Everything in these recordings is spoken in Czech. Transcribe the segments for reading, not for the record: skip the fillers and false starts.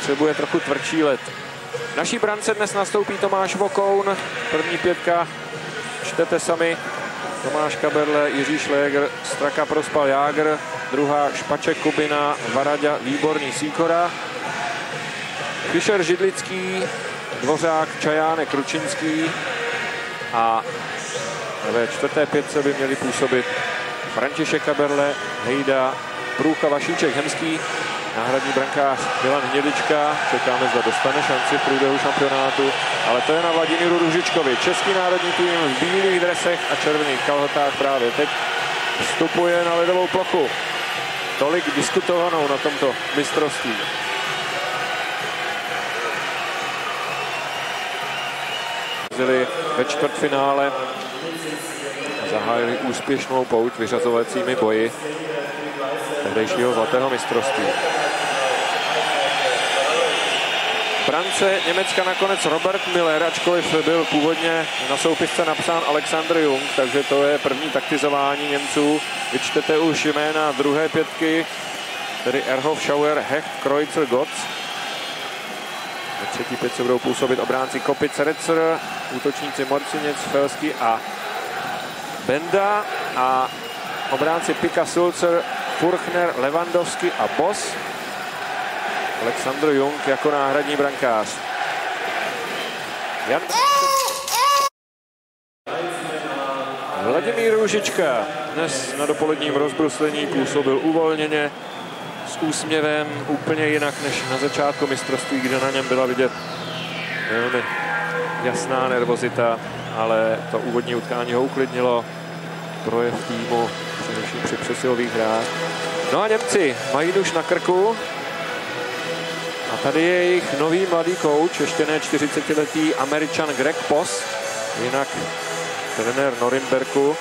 potřebuje trochu tvrdší led. V naší brance dnes nastoupí Tomáš Vokoun, první pětka, čtete sami, Tomáš Kaberle, Jiří Šléger, Straka, Prospal, Jágr, druhá Špaček, Kubina, Varaďa, Výborný, Sýkora, Fischer, Židlický, Dvořák, Čajánek, Ručinský a ve čtvrté pětce by měli působit František Kaberle, Hejda, Průcha, Vašíček, Hemský, náhradní brankář Milan Hnědička. Čekáme, zda dostane šanci v průběhu šampionátu, ale to je na Vladimíru Růžičkovi. Český národní tým v bílých dresech a červených kalhotách právě teď vstupuje na ledovou plochu. Tolik diskutovanou na tomto mistrovství. Ve čtvrtfinále zahájili úspěšnou pouť vyřazovacími boji tehdejšího zlatého mistrovství. V brance Německa nakonec Robert Miller, ačkoliv byl původně na soupisce napsán Alexander Jung, takže to je první taktizování Němců. Vyčtete už jména druhé pětky, tedy Erhoff, Schauer, Hecht, Kreuzer, Gotz. Ve třetí pětce budou působit obránci Kopic, Retzer, útočníci Morcinec, Felsky a Benda a obránci Pika, Sulzer, Furchner, Lewandowski a Boss. Alexander Jung jako náhradní brankář. Vladimír Růžička dnes na dopoledním rozbruslení působil uvolněně, s úsměvem, úplně jinak než na začátku mistrovství, kde na něm byla vidět velmi jasná nervozita, ale to úvodní utkání ho uklidnilo. Projev týmu, především při přesilových hrách. No a Němci mají duš na krku. A tady je jejich nový mladý kouč, ještě ne 40letý Američan Greg Poss, jinak trenér Norimberku.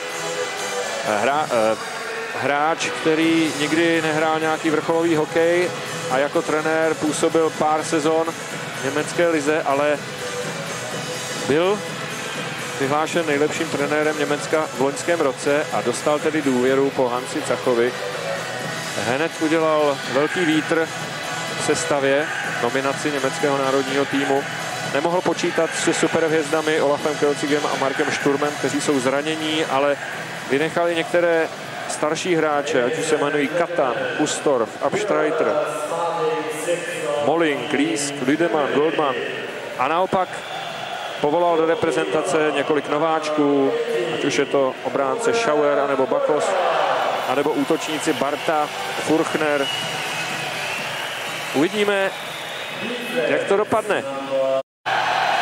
Hráč, který nikdy nehrál nějaký vrcholový hokej a jako trenér působil pár sezon v německé lize, ale byl vyhlášen nejlepším trenérem Německa v loňském roce a dostal tedy důvěru po Hansi Zachovi. Hned udělal velký vítr v sestavě, nominaci německého národního týmu. Nemohl počítat se superhvězdami Olafem Kelcigem a Markem Sturmem, kteří jsou zranění, ale vynechali některé starší hráče, ať už se jmenují Katan, Ustorf, Abstreiter, Molling, Lísk, Lüdemann, Goldman. A naopak povolal do reprezentace několik nováčků, ať už je to obránce Schauer, anebo Bakos, anebo útočníci Barta, Furchner. Uvidíme, jak to dopadne.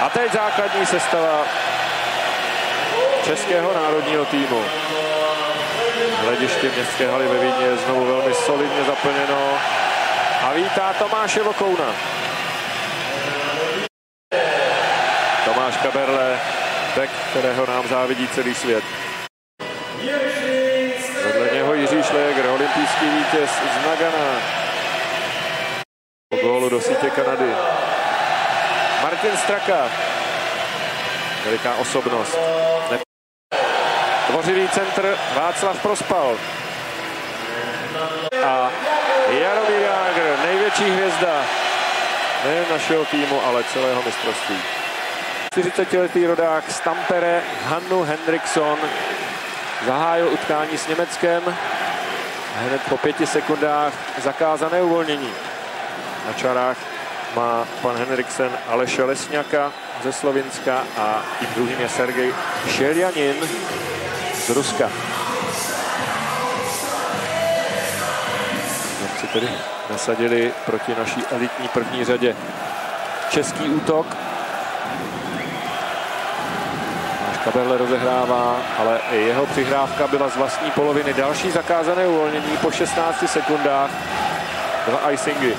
A teď základní sestava českého národního týmu. Hlediště městské haly ve Vídni je znovu velmi solidně zaplněno a vítá Tomáše Vokouna. Tomáš Kaberle, bek, kterého nám závidí celý svět. Vedle něho Jiří Šléger, olympijský vítěz z Nagana. Po gólu do sítě Kanady. Martin Straka, veliká osobnost. Tvořivý centr Václav Prospal. A Jaromír Jágr, největší hvězda nejen našeho týmu, ale celého mistrovství. 40letý rodák z Tampere, Hannu Henriksson, zahájil utkání s Německem. Hned po 5 sekundách zakázané uvolnění. Na čarách má pan Henriksen Aleše Lesňaka ze Slovinska a tím druhým je Sergej Šeljanin z Ruska. Němci tedy nasadili proti naší elitní první řadě český útok. Náš Kaberle rozehrává, ale i jeho přihrávka byla z vlastní poloviny. Další zakázané uvolnění po 16 sekundách. 2 icingy.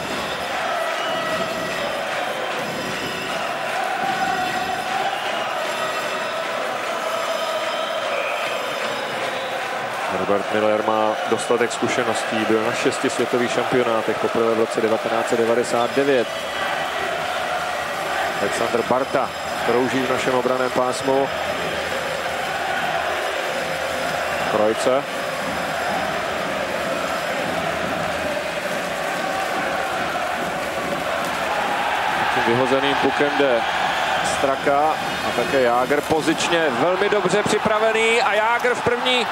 Robert Miller má dostatek zkušeností, byl na 6 světových šampionátech, poprvé v roce 1999. Alexander Barta krouží v našem obranném pásmu. Kreuzer. vyhozeným pukem jde Straka a také Jágr pozičně velmi dobře připravený a Jágr v první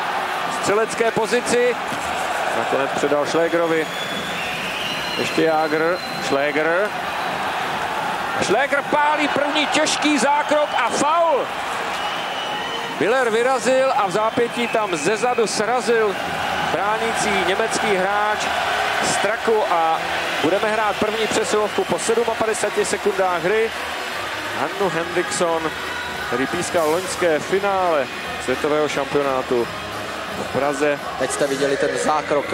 střelecké pozici. Nakonec předal Šlégerovi. Ještě Jágr, Šléger. Šléger pálí první těžký zákrok a faul. Miller vyrazil a v zápětí tam zezadu srazil bránící německý hráč Straku a budeme hrát první přesilovku po 57 sekundách hry. Hannu Henriksson, který pískal loňské finále světového šampionátu v Praze. Teď jste viděli ten zákrok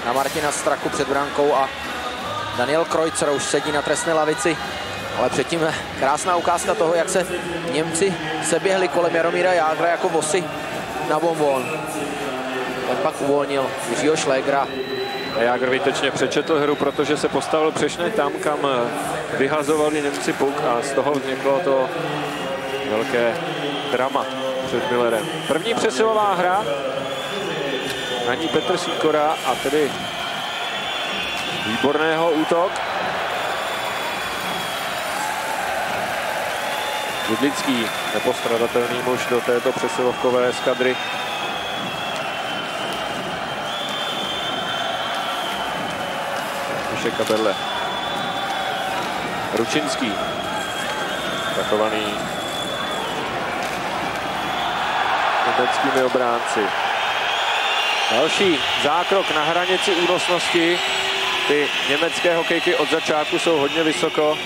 na Martina Straku před brankou a Daniel Kreuzer už sedí na trestné lavici. Ale předtím krásná ukázka toho, jak se Němci seběhli kolem Jaromíra Jágra jako vosy na bonbon. Ten pak uvolnil Jiřího Šlégera. A Jágr výtečně přečetl hru, protože se postavil přesně tam, kam vyhazovali Němci puk a z toho vzniklo to velké drama před Millerem. První přesilová hra, na ní Petr Sýkora a tedy výborného útok. Dudlický, nepostradatelný muž do této přesilovkové eskadry. Mišek Kaberle. Ručinský. Takovaný německými obránci. Další zákrok na hranici únosnosti. Ty německé hokejky od začátku jsou hodně vysoko.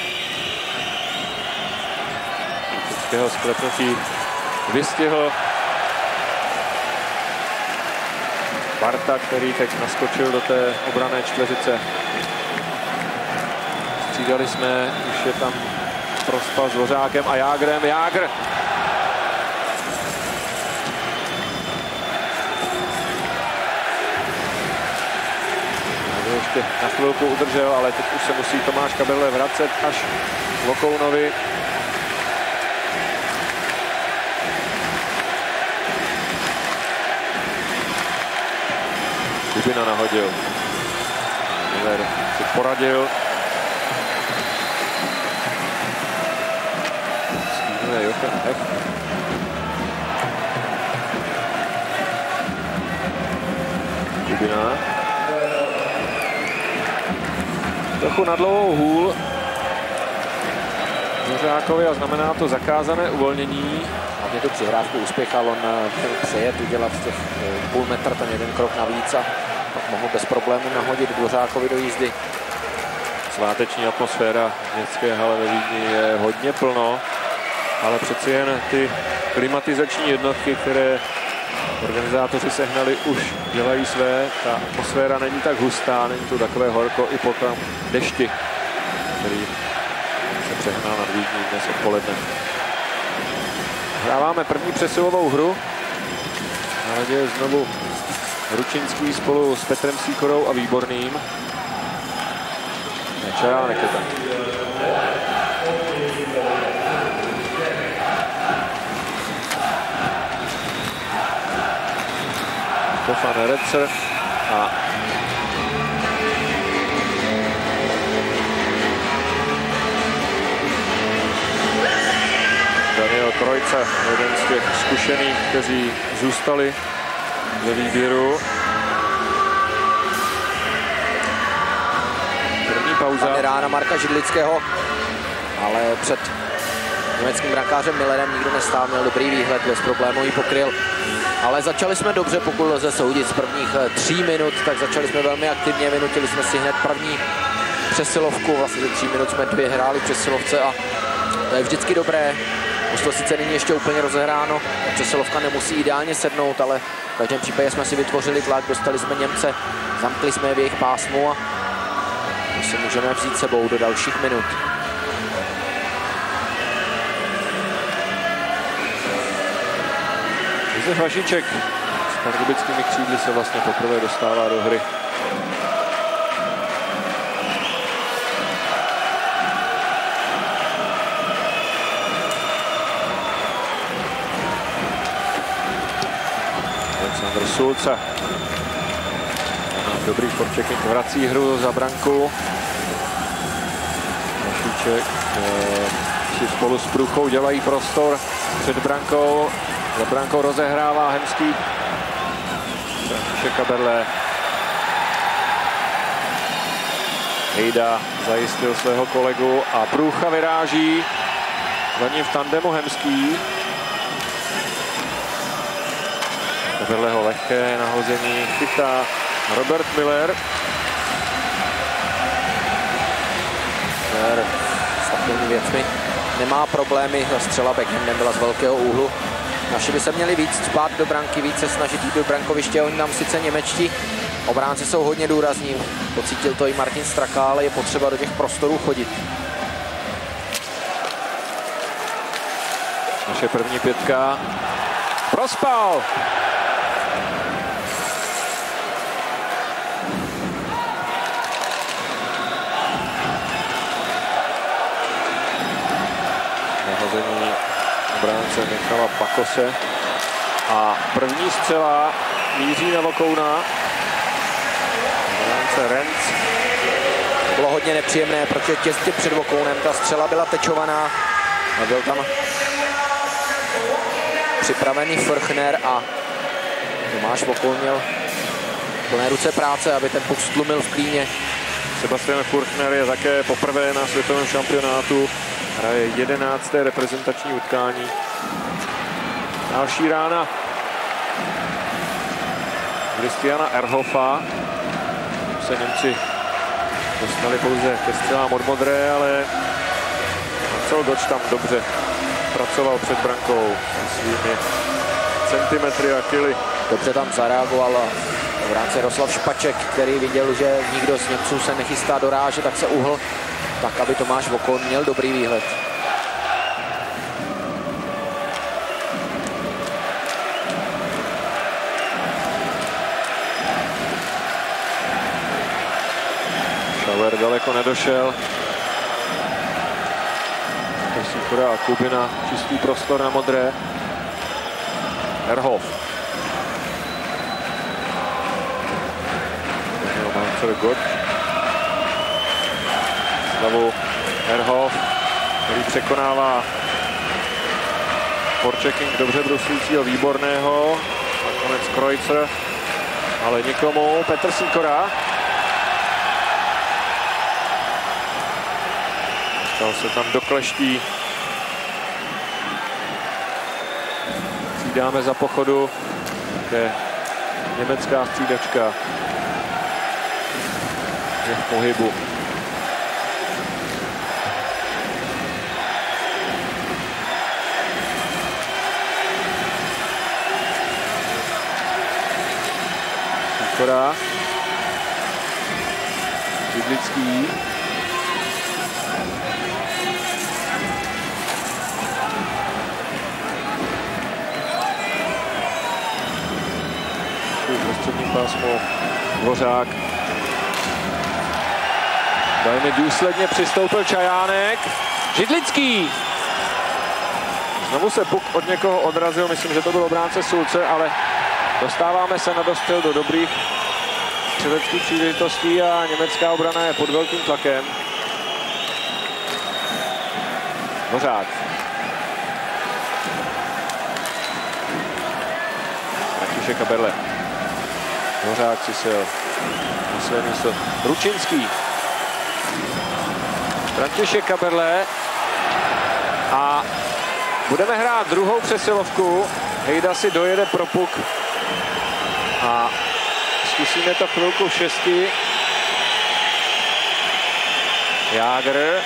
Českého sklepnutí vystihl Barta, který teď naskočil do té obranné čtveřice. Střídali jsme, už je tam prospa s Dvořákem a Jágrem. Jágr! Ještě na chvilku udržel, ale teď už se musí Tomáš Kaberle vracet až k Vokounovi. Kubina nahodil. Miller si poradil. Stínuje Jochen Hecht. Kubina. Trochu na dlouhou hůl Dvořákovi a znamená to zakázané uvolnění. Hlavně tu přihrávku uspěchal, on chtěl přejet, udělat těch půl metr, ten jeden krok navíc a pak mohl bez problémů nahodit Dvořákovi do jízdy. Sváteční atmosféra v městské hale ve Vídni je hodně plno, ale přeci jen ty klimatizační jednotky, které organizátoři sehnali, už dělají své. Ta atmosféra není tak hustá, není tu takové horko i po tom dešti, který se přehnal nad Vídní dnes odpoledne. Hráváme první přesilovou hru. Na radě je znovu Ručinský spolu s Petrem Sýkorou a Výborným. Čajánek je tam. Stefan Retzer a Daniel Kreuzer, jeden z těch zkušených, kteří zůstali ve výběru. První pauza. Rána Marka Židlického, ale před německým brankářem Millerem nikdo nestál, měl dobrý výhled, bez problémů ji pokryl. Ale začali jsme dobře, pokud lze soudit z prvních 3 minut, tak začali jsme velmi aktivně, vynutili jsme si hned první přesilovku, vlastně ze 3 minut jsme 2 hráli v přesilovce a to je vždycky dobré. Už to sice není ještě úplně rozehráno, přesilovka nemusí ideálně sednout, ale v každém případě jsme si vytvořili tlak, dostali jsme Němce, zamkli jsme je v jejich pásmu a to si můžeme vzít sebou do dalších minut. Josef Vašiček s pardubickými křídly se vlastně poprvé dostává do hry. Alexander Sulce. Dobrý forechecking vrací hru za branku. František si spolu s Průchou dělají prostor před brankou. Za brankou rozehrává Hemský. František Kaberle. Hejda zajistil svého kolegu a Průcha vyráží. Za ním v tandemu Hemský. Kaberleho lehké nahození chytá Robert Miller. S takovými věcmi nemá problémy, střela backhandem byla z velkého úhlu. Naši by se měli víc cpát do branky, víc se snažit jít do brankoviště, oni tam sice němečtí obránci jsou hodně důrazní, pocítil to i Martin Straka, ale je potřeba do těch prostorů chodit. Naše první pětka. Prospal! Nahození obránce Michala Pakose. A první střela míří na Vokouna. Obránce Renc. Bylo hodně nepříjemné, protože těsně před Vokounem ta střela byla tečovaná. Byl tam připravený Frchner a Tomáš Vokoun měl plné ruce práce, aby ten puk stlumil v klíně. Sebastian Furchner je také poprvé na světovém šampionátu. Hraje 11. reprezentační utkání. Další rána Christiana Erhofa. Se Němci dostali pouze ke střelám od modré, ale Marcel Goč tam dobře pracoval před brankou svými centimetry a kily. Dobře tam zareagoval v rámci Jaroslav Špaček, který viděl, že nikdo z Němců se nechystá dorážet, tak se uhl tak, aby Tomáš Vokoun měl dobrý výhled. Šauer daleko nedošel. Sikora a Kubina, čistý prostor na modré. Erhof. Marcel Goč. Znovu Erhof, který překonává forechecking dobře bruslícího Výborného. Nakonec Kreuzer, ale nikomu. Petr Sikora. Dostal se tam do kleští. Střídáme za pochodu. Také německá střídačka je v pohybu. Sikora. Židlický. Prostřední pásmo Dvořák. Velmi důsledně přistoupil Čajánek. Židlický. Znovu se puk od někoho odrazil, myslím, že to byl obránce Sulce, ale dostáváme se na dostřel do dobrých střeleckých příležitostí a německá obrana je pod velkým tlakem. Dvořák. František Kaberle. Dvořák si sil na své místo. Ručinský. František Kaberle. A budeme hrát druhou přesilovku. Hejda si dojede pro puk. A zkusíme to chvilku v šesti. Jágr.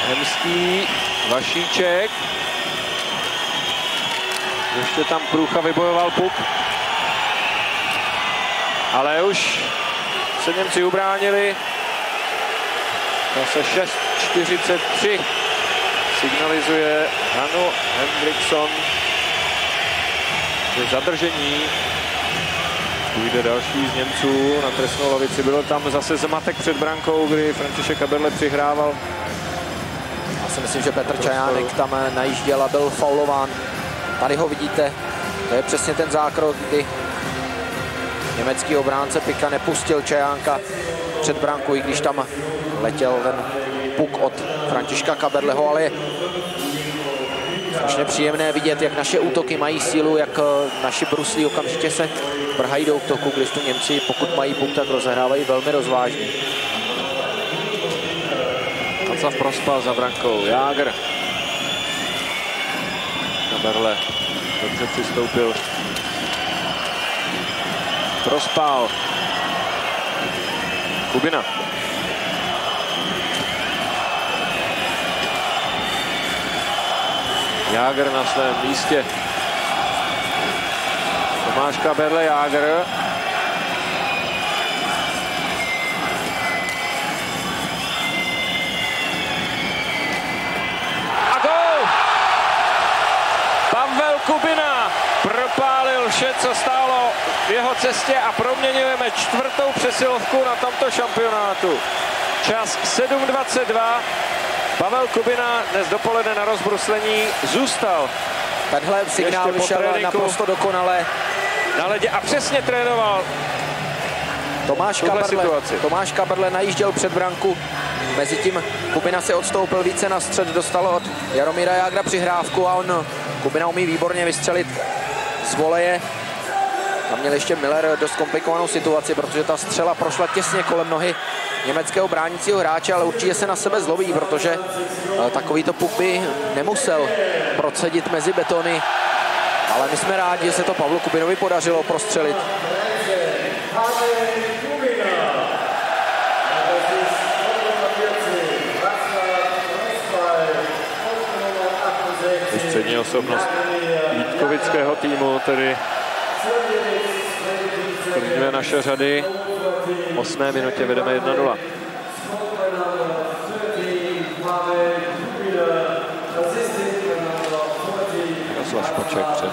Hemský. Vašíček. Ještě tam Průcha vybojoval puk. Ale už se Němci ubránili. Zase 6:43 signalizuje Hanu Hendrickson, že zadržení. Půjde další z Němců na trestnou lavici. Byl tam zase zmatek před brankou, kdy František Kaberle přihrával. Já si myslím, že Petr Čajánek tam najížděl a byl faulován. Tady ho vidíte, to je přesně ten zákrok, kdy německý obránce Pika nepustil Čajánka před brankou, i když tam letěl ten puk od Františka Kaberleho, ale je strašně příjemné vidět, jak naše útoky mají sílu, jak naši bruslí okamžitě se vrhají do útoku, když tu Němci, pokud mají puk, tak rozehrávají velmi rozvážně. Václav Prospal za brankou, Jágr. Kaberle dobře přistoupil. Prospal. Kubina. Jágr na svém místě. Tomáš Kaberle, Jágr. A gól! Pavel Kubina propálil vše, co stálo v jeho cestě a proměňujeme čtvrtou přesilovku na tomto šampionátu. Čas 7:22. Pavel Kubina dnes dopoledne na rozbruslení zůstal. Tenhle signál vyšel naprosto dokonale. Na ledě a přesně trénoval Tomáš Kaberle najížděl před branku. Mezitím Kubina se odstoupil více na střed, dostal od Jaromíra Jágra přihrávku a Kubina umí výborně vystřelit z voleje. Tam měl ještě Miller dost komplikovanou situaci, protože ta střela prošla těsně kolem nohy německého bránícího hráče, ale určitě se na sebe zlobí, protože takovýto puk by nemusel procedit mezi betony. Ale my jsme rádi, že se to Pavlu Kubinovi podařilo prostřelit. Střední osobnost Vítkovického týmu, tedy první naše řady. V 8. minutě vedeme 1:0. Jaroslav Špaček před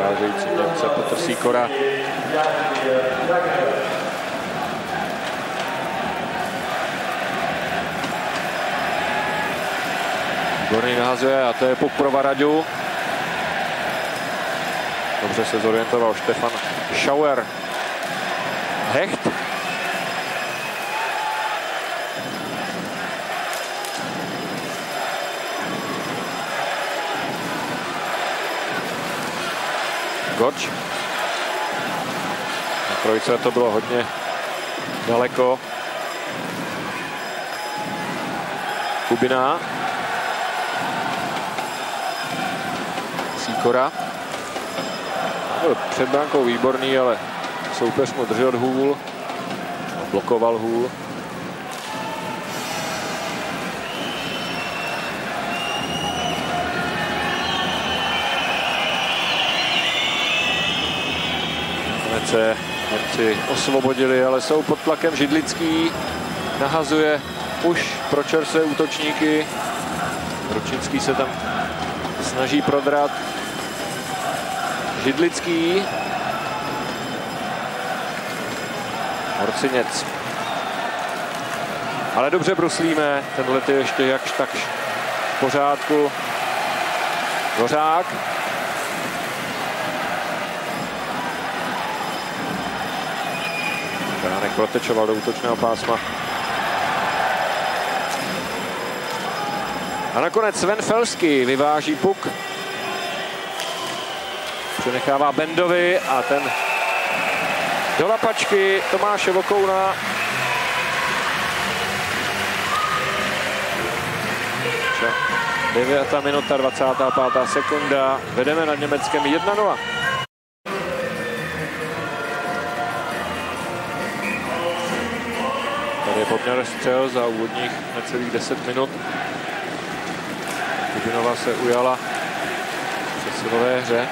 rážejícím Němce Petr Sýkora. Výborný nahazuje a to je puk pro Varaďu. Dobře se zorientoval Štefan Schauer. Hecht. Goč. Na trojce to bylo hodně daleko. Kubina. Sýkora. Byl před brankou výborný, ale soupeř mu držel hůl. Blokoval hůl. Němci osvobodili, ale jsou pod tlakem. Židlický nahazuje už pro čerstvé útočníky. Ručinský se tam snaží prodrat. Židlický. Horcinec. Ale dobře bruslíme. Tenhle je ještě jakž takž v pořádku. Dvořák. Bránek protečoval do útočného pásma. A nakonec Sven Felsky vyváží puk. Přenechává Bendovi a ten do lapačky Tomáše Vokouna. Čo? 9. minuta, 25. sekunda. Vedeme nad Německem 1:0. Tady je poměr střel za úvodních necelých 10 minut. Kubinova se ujala v přesilové hře.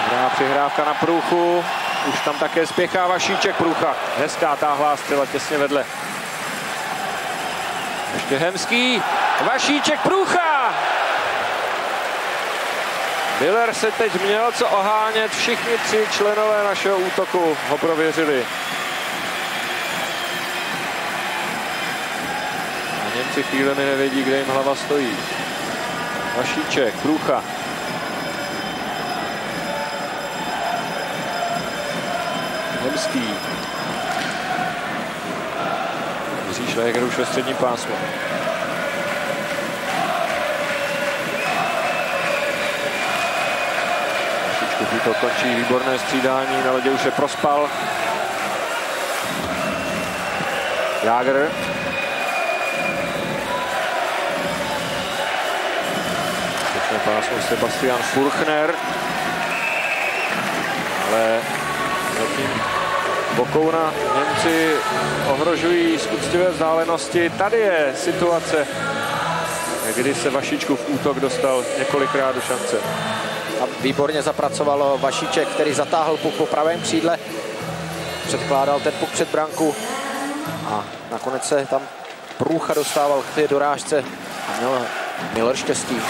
Dobrá přihrávka na Průchu. Už tam také spěchá Vašíček. Průcha. Hezká táhlá střela těsně vedle. Ještě Hemský. Vašíček, Průcha. Miller se teď měl co ohánět. Všichni 3 členové našeho útoku ho prověřili. A Němci chvílemi nevědí, kde jim hlava stojí. Vašíček, Průcha. Zemský. Jiří Šléger už ve středním pásmu. To končí výborné střídání, na ledě už je Prospal. Jágr. Začne pásmo Sebastian Furchner. Ale zatím Vokouna Němci ohrožují z úctivé vzdálenosti. Tady je situace, kdy se Vašičkův útok dostal několikrát do šance. A výborně zapracoval Vašíček, který zatáhl puk po pravém křídle. Předkládal ten puk před branku. A nakonec se tam Průcha dostával k té dorážce. A měl Miller štěstí.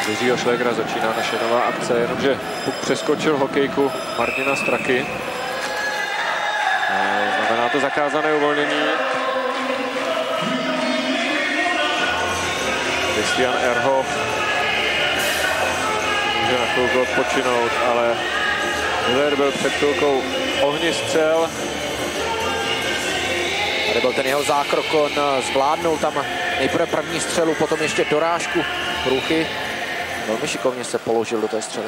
Jiřího Šlégra začíná naše nová akce, jenomže puk přeskočil hokejku Martina Straky. Znamená to zakázané uvolnění. Christian Ehrhoff může na chvilku odpočinout, ale Miller byl před chvilkou ohnistřel. Tady byl ten jeho zákrok, on zvládnul tam nejprve první střelu, potom ještě dorážku Průchy. Velmi šikovně se položil do té střely.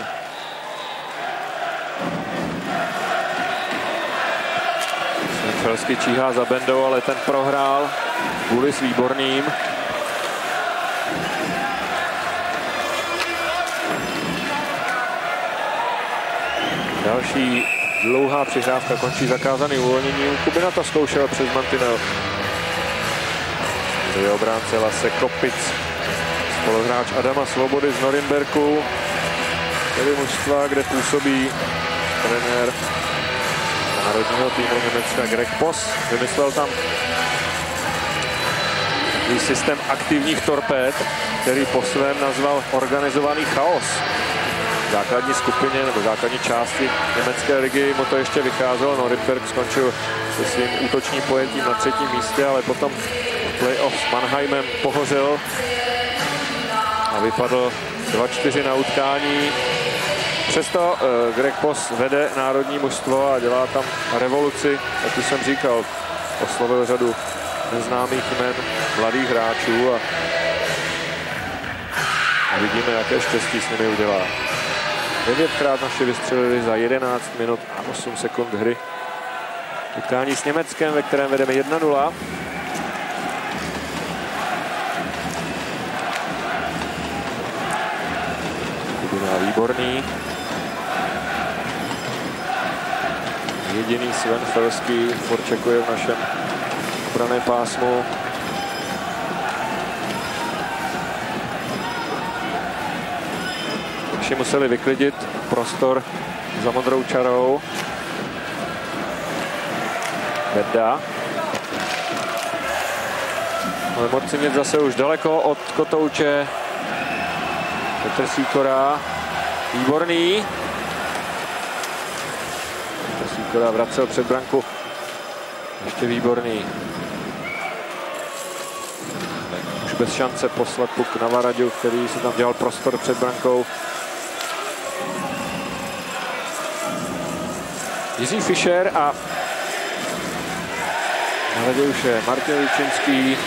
Čelsky číhá za Bendou, ale ten prohrál kvůli s Výborným. Další dlouhá přihrávka končí zakázaným uvolněním. Kubina to zkoušel přes mantinel. Je obránce Lasse Kopic, spoluhráč Adama Svobody z Norimberku, tedy mužstva, kde působí trenér národního týmu Německa Greg Poss. Vymyslel tam takový systém aktivních torpéd, který po svém nazval organizovaný chaos. V základní skupině nebo základní části německé ligy mu to ještě vycházelo. Norimberg skončil se svým útočním pojetím na 3. místě, ale potom playoff s Mannheimem pohořel a vypadl 2-4 na utkání. Přesto Greg Poss vede národní mužstvo a dělá tam revoluci, jak už jsem říkal, oslovil řadu neznámých jmen mladých hráčů a vidíme, jaké štěstí s nimi udělá. 9krát naši vystřelili za 11 minut a 8 sekund hry. Utkání s Německem, ve kterém vedeme 1-0. Kubina Výborný. Jediný Sven Felský forčekuje v našem obranném pásmu. Naši museli vyklidit prostor za modrou čarou. Benda. Ale Morcinic zase už daleko od kotouče. Petr Sýkora. Výborný. Petr Sýkora vracel před branku. Ještě Výborný. Už bez šance poslat puk na Varadu, který si tam dělal prostor před brankou. Jiří Fischer a na radě už je Martin Lučinský.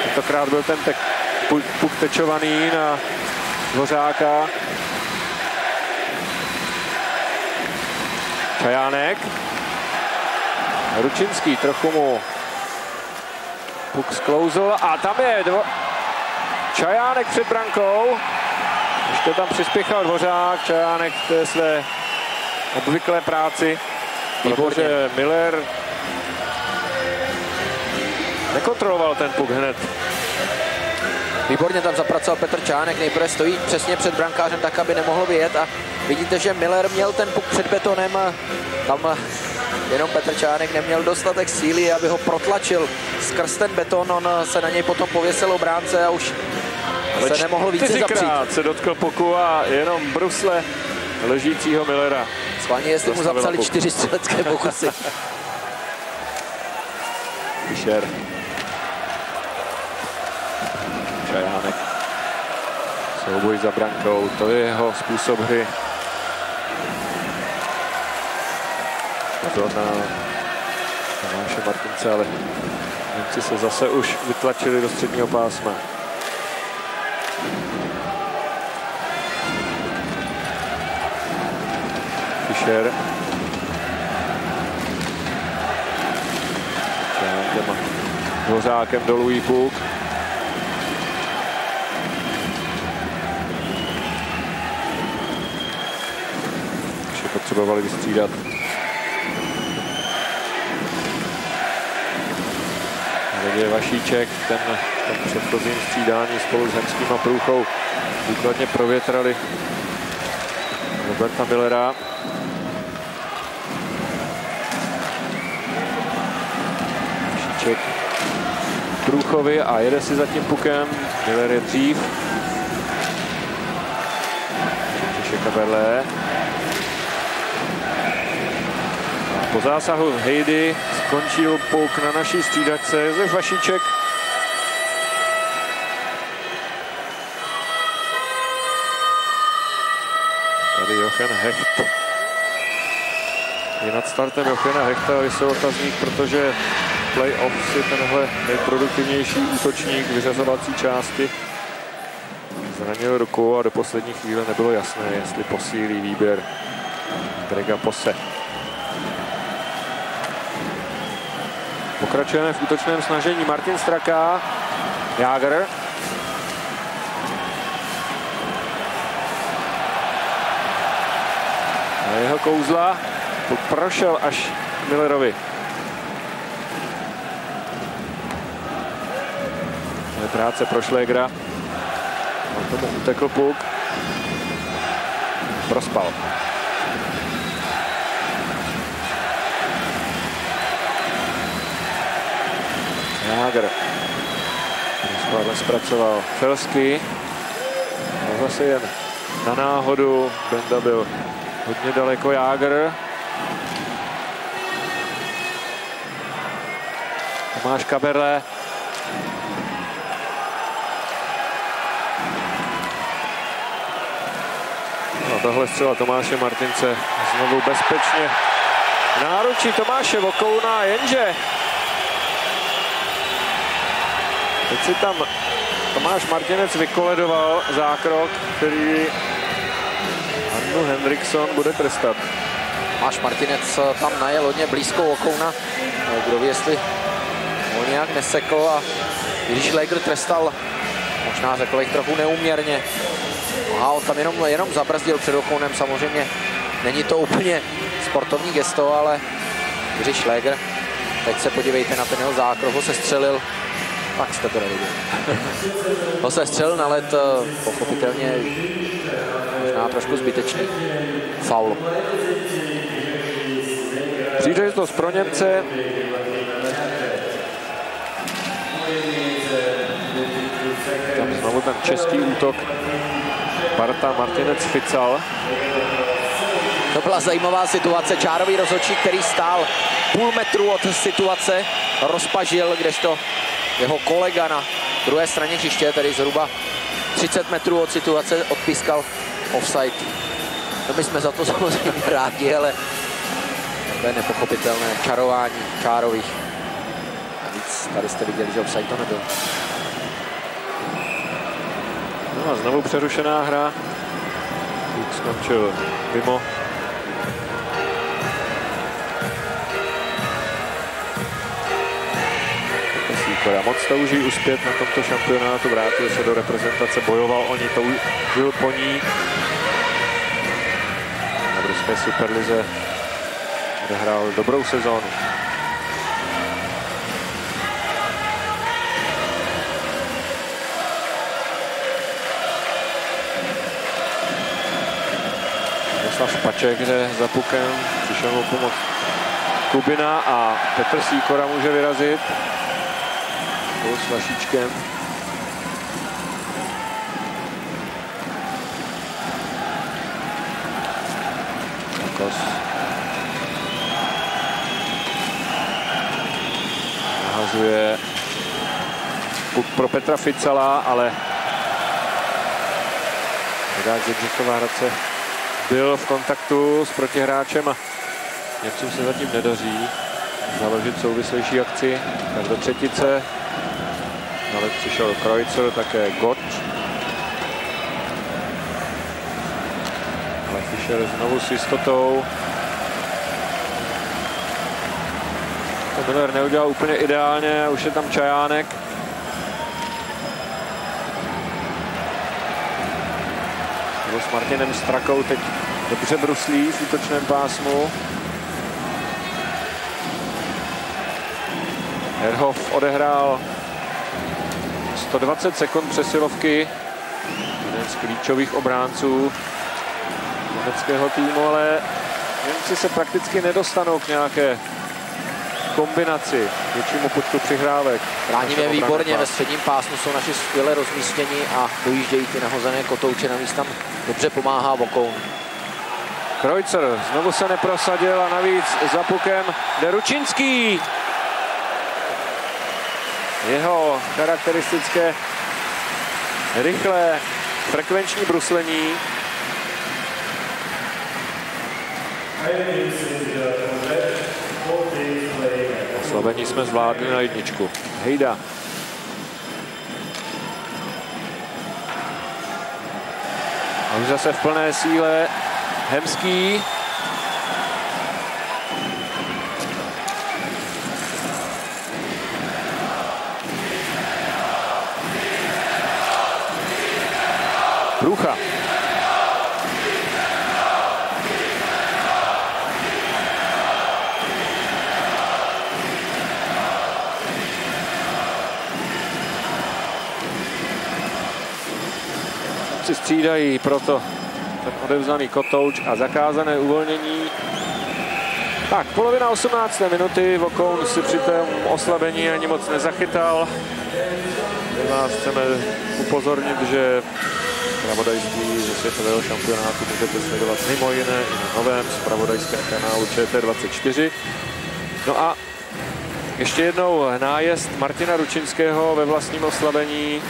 Tentokrát byl ten puk tečovaný na Dvořáka. Čajánek. Ručinský trochu mu puk sklouzl a tam je Čajánek před brankou. Ještě tam přispěchal Dvořák, Čajánek v té své obvyklé práci. Protože Miller nekontroloval ten puk hned. Výborně tam zapracoval Petr Čánek, nejprve stojí přesně před brankářem tak, aby nemohl vyjet a vidíte, že Miller měl ten puk před betonem a tam jenom Petr Čánek neměl dostatek síly, aby ho protlačil skrz ten beton, on se na něj potom pověsil obránce a už se nemohl více zapřít. Se dotkl puku a jenom brusle ležícího Millera Schválně, jestli mu zapsali 4 střelecké pokusy. Fischer. Čajánek. Souboj za brankou, to je jeho způsob hry. Pozor na Tomáše Martince, ale Němci se zase už vytlačili do středního pásma. Fischer. Čajánkem a Dvořákem dolů jí puk. Ještě potřebovali vystřídat. Je Vašíček, ten v předchozím střídání spolu s Hemským a Průchou důkladně provětrali Roberta Millera. Vašíček Průchovi a jede si za tím pukem. Miller je dřív. Kaberle. Po zásahu Hejdy skončil puk na naší střídačce. Josef Vašíček. Tady Jochen Hecht. Je nad startem Jochena Hechta, vysel otazník, protože play-off si tenhle nejproduktivnější útočník vyřazovací části zranil ruku a do poslední chvíle nebylo jasné, jestli posílí výběr Grega Pose. Pokračujeme v útočném snažení. Martin Straka, Jágr. A jeho kouzla prošel až k Millerovi. Je práce pro Schlägera. On tomu utekl puk. Prospal. Jágr. Prospal zpracoval Felsky. A zase jen na náhodu. Benda byl hodně daleko. Jágr. Tomáš Kaberle. No, tohle střela Tomáše Martince znovu bezpečně v náručí Tomáše Vokouna, jenže teď si tam Tomáš Martinec vykoledoval zákrok, který Hannu Henriksson bude trestat. Tomáš Martinec tam najel hodně blízko Vokouna, kdo ví, jestli ho nějak nesekl, a když Schläger trestal, možná řekl bych trochu neúměrně. A on tam jenom zabrzdil před Vokounem, samozřejmě není to úplně sportovní gesto, ale když Schläger, teď se podívejte na ten jeho zákrok, ho se střelil, tak jste to neviděli. Ho se střelil na led, pochopitelně možná trošku zbytečný faul. Příležitost pro Němce. Tam znovu ten český útok. Barta Martinec Fical. To byla zajímavá situace. Čárový rozhodčí, který stál půl metru od situace, rozpažil, kdežto jeho kolega na druhé straně hřiště, tedy zhruba 30 metrů od situace, odpískal offside. No, my jsme za to samozřejmě rádi, ale to je nepochopitelné čarování Čárových. Navíc tady jste viděli, že offside to nebyl. No a znovu přerušená hra. Puk skončil mimo. Sýkora moc touží uspět na tomto šampionátu, vrátil se do reprezentace, bojoval o ní, toužil po ní. Na brzké superlize odehrál dobrou sezónu. Špaček jde za pukem, přišel mu pomoct Kubina a Petr Sýkora může vyrazit spolu s Vašíčkem. Kos. Nahazuje puk pro Petra Ficala, ale Hradák Jindřichova Hradce byl v kontaktu s protihráčem a Němcům se zatím nedaří založit souvislejší akci. Tak do třetice. Ale přišel Kreutzer, také Gott. Ale Fischer znovu s jistotou. To Miller neudělal úplně ideálně, už je tam Čajánek. S Martinem Strakou teď dobře bruslí v útočném pásmu. Herhoff odehrál 120 sekund přesilovky. Jeden z klíčových obránců německého týmu, ale Němci se prakticky nedostanou k nějaké kombinaci, většímu počtu přihrávek. Bráníme výborně, ve středním pásmu jsou naši skvěle rozmístěni a dojíždějí ty nahozené kotouče, navíc tam dobře pomáhá Vokoun. Kreutzer znovu se neprosadil a navíc za pukem jde Ručinský. Jeho charakteristické rychlé frekvenční bruslení. Oslabení jsme zvládli na jedničku. Hejda. A už zase v plné síle Hemský. Průcha. Si střídají proto ten odevzdaný kotouč a zakázané uvolnění. Tak, polovina 18. minuty. Vokoun si při tom oslabení ani moc nezachytal. My vás chceme upozornit, že zpravodajství ze světového šampionátu můžete sledovat mimo jiné i na novém zpravodajském kanálu ČT24. No a ještě jednou nájezd Martina Ručinského ve vlastním oslabení.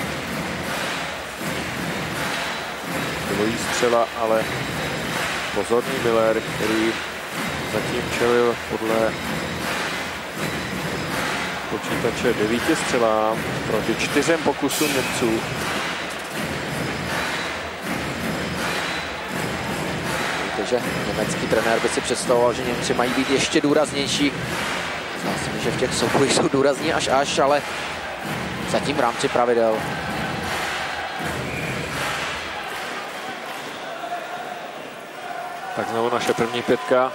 Dvojí střela, ale pozorný Miller, který zatím čelil podle počítače 9 střelám proti 4 pokusům Němců. Víte, že německý trenér by si představoval, že Němci mají být ještě důraznější. Zdá se mi, že v těch soubojích jsou důrazní až, ale zatím v rámci pravidel. Tak znovu naše první pětka.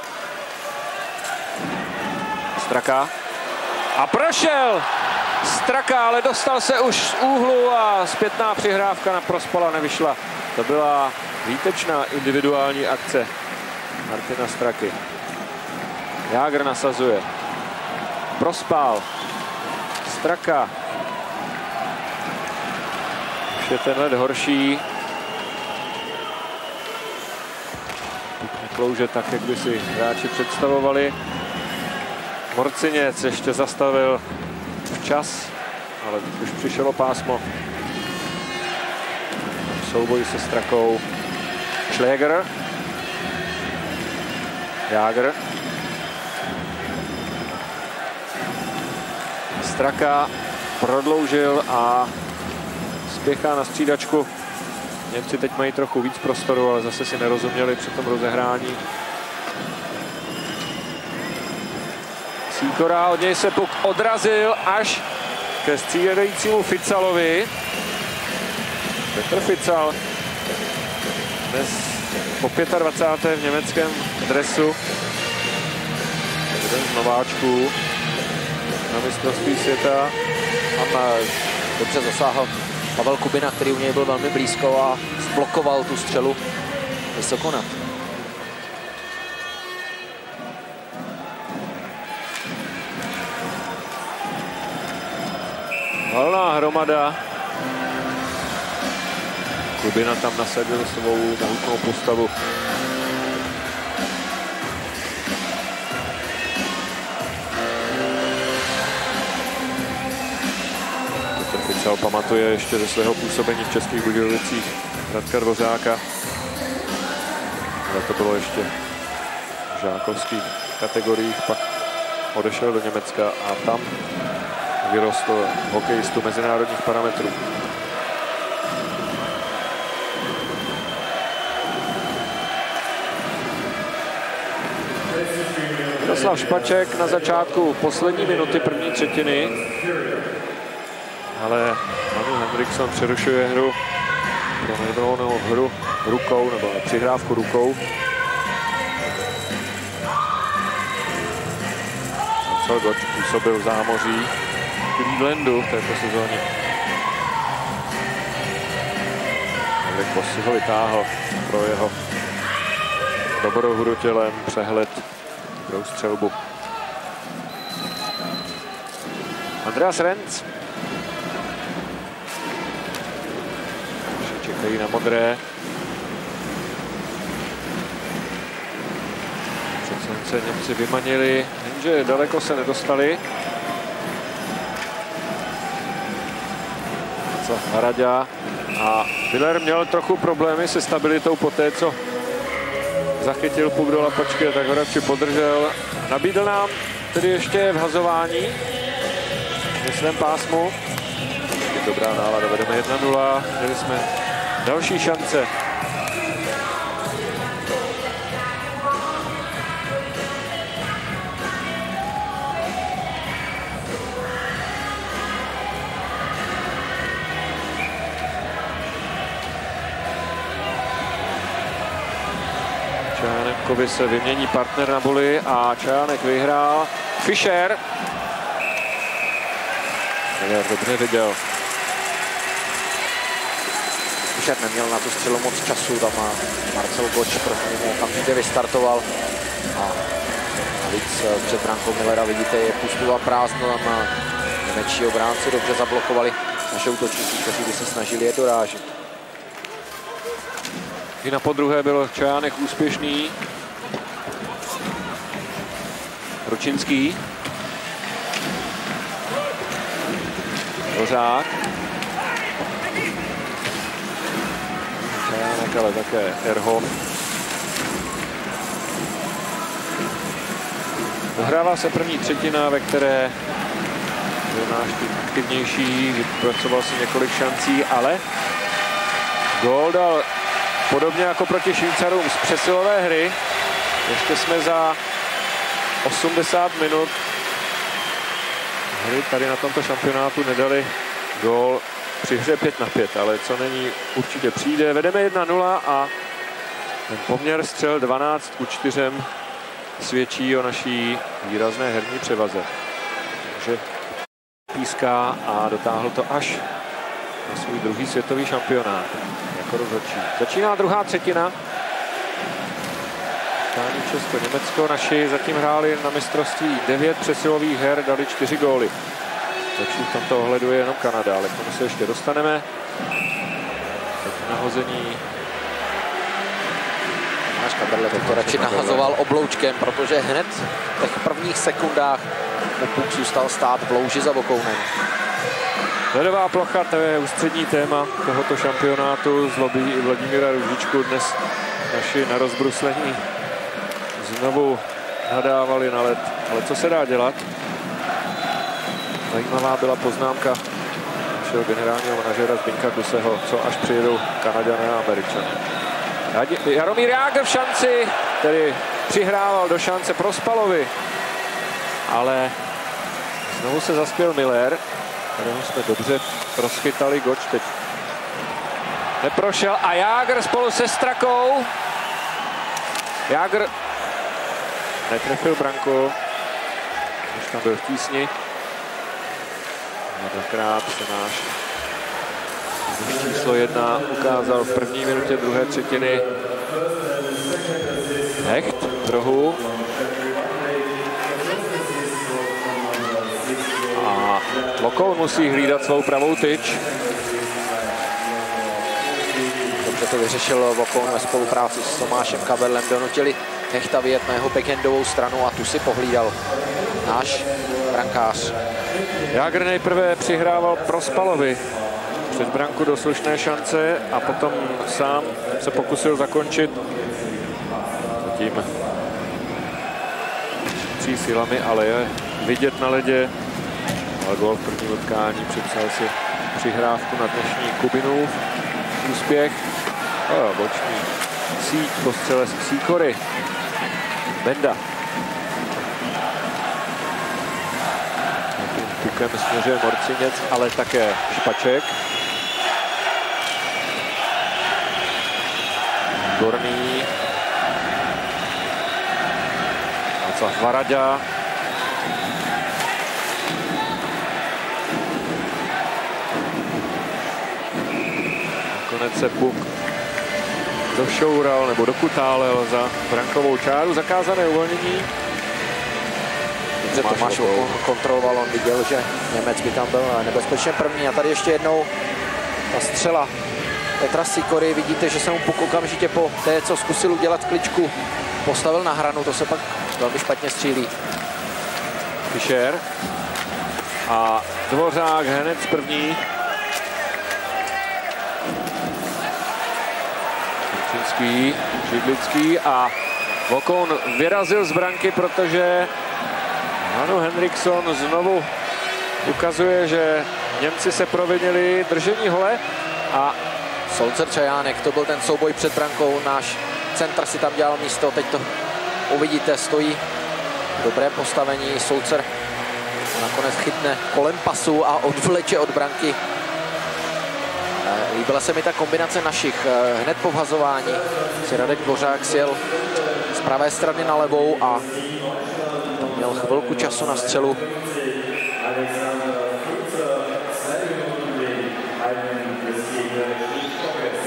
Straka. A prošel! Straka, ale dostal se už z úhlu a zpětná přihrávka na Prospala nevyšla. To byla výtečná individuální akce Martina Straky. Jágr nasazuje. Prospal. Straka. Už je ten led horší. Klouže tak, jak by si hráči představovali. Morciněc ještě zastavil včas, ale teď už přišlo pásmo. Souboj se Strakou. Schläger. Jágr. Straka prodloužil a spěchá na střídačku. Němci teď mají trochu víc prostoru, ale zase si nerozuměli při tom rozehrání. Sýkora, od něj se puk odrazil až ke střídajícímu Ficalovi. Petr Fical dnes po 25. v německém dresu. Jeden z nováčků na mistrovství světa. Tam dobře zasáhl Pavel Kubina, který u něj byl velmi blízko a zblokoval tu střelu vysoko nad. Valná hromada. Kubina tam nasadil svou mohutnou postavu. Cel pamatuje ještě ze svého působení v Českých Budějovicích Radka Dvořáka. Ale to bylo ještě v žákovských kategoriích, pak odešel do Německa a tam vyrostl hokejistu mezinárodních parametrů. Miroslav Špaček na začátku poslední minuty první třetiny, ale Manu Hendrickson přerušuje hru pro nedovolenou hru rukou, nebo přihrávku rukou. Marcel Goč působil v zámoří Clevelandu v této sezóně. Henrik Voss si ho vytáhl pro jeho dobrou hru tělem, přehled, dobrou střelbu. Andreas Renz. Čekají na modré. Přece se Němci vymanili, jenže daleko se nedostali. Hradě a Miller měl trochu problémy se stabilitou po té, co zachytil puk do lapačky, tak ho radši podržel. Nabídl nám tedy ještě vhazování ve svém pásmu. Dobrá nálada, vedeme 1-0, měli jsme další šance. Čajánkovi se vymění partner na buli a Čajánek vyhrál. Fischer. Miller dobře viděl. Fischer neměl na tu střelu moc času, tam Marcel Goč proti němu okamžitě vystartoval. A navíc před brankou Millera vidíte, je pustová prázdno, tam němečtí obránci dobře zablokovali naše útočníky, kteří by se snažili je dorážet. I na podruhé byl Čajánek úspěšný. Ručinský. Dvořák. Čajánek, ale také Erhoff. Dohrává se první třetina, ve které byl náš tým aktivnější, vypracoval si několik šancí, ale gól dal podobně jako proti Švýcarům z přesilové hry. Ještě jsme za 80 minut hry tady na tomto šampionátu nedali gól při hře 5-5, ale co není, určitě přijde. Vedeme 1-0 a ten poměr střel 12-4 svědčí o naší výrazné herní převaze. Takže píská a dotáhl to až na svůj druhý světový šampionát jako rozhodčí. Začíná druhá třetina. Utkání Česko-Německo. Naši zatím hráli na mistrovství 9 přesilových her, dali 4 góly. Lepší v tomto ohledu je jenom Kanada, ale k tomu se ještě dostaneme. Teď nahození. Tomáš Kaberle to radši nahazoval obloučkem, protože hned v těch prvních sekundách mu puk zůstal stát v louži za Vokounem. Ledová plocha, to je ústřední téma tohoto šampionátu. Zlobí i Vladimíra Růžičku. Dnes naši na rozbruslení znovu nadávali na led. Ale co se dá dělat? Zajímavá byla poznámka našeho generálního manažera Zbyňka Kuseho, co až přijedou Kanaďané a Američané. Jaromír Jágr v šanci, který přihrával do šance Prospalovi. Ale znovu se zaspěl Miller, kterého jsme dobře rozchytali. Goč teď neprošel a Jágr spolu se Strakou. Jágr netrefil branku, když tam byl v tísni. A dvakrát se náš číslo 1 ukázal v první minutě druhé třetiny. Hecht v rohu. A Vokoun musí hlídat svou pravou tyč. Dobře to vyřešil Vokoun ve spolupráci s Tomášem Kaberlem. Donutili Hechta vyjet na jeho backhandovou stranu a tu si pohlídal náš brankář. Jágr nejprve přihrával Prospalovi před branku do slušné šance a potom sám se pokusil zakončit zatím silami, ale je vidět na ledě. Ale gól v prvním utkání, připsal si přihrávku na dnešní Kubinův úspěch. Boční síť po střele z Sýkory. Benda. Tím pukem směřuje Morcinec, ale také Špaček. Výborný. Václav Varaďa. Nakonec se puk došoural nebo dokutálel za brankovou čáru. Zakázané uvolnění. Dobře Tomáš kontroloval, on viděl, že Němec by tam byl nebezpečně první. A tady ještě jednou ta střela Petra Sýkory. Vidíte, že se mu puk okamžitě po té, co zkusil udělat kličku, postavil na hranu. To se pak velmi špatně střílí. Fischer a Dvořák hned z první. Čínský, Židlický a Vokoun vyrazil z branky, protože Hanu Henriksson znovu ukazuje, že Němci se provinili držení hole a Solcer Čajánek, to byl ten souboj před brankou, náš centr si tam dělal místo, teď to uvidíte, stojí v dobrém postavení, Solcer nakonec chytne kolem pasu a odvleče od branky. Líbila se mi ta kombinace našich, hned po vhazování si Radek Dvořák sjel z pravé strany na levou a měl chvilku času na střelu.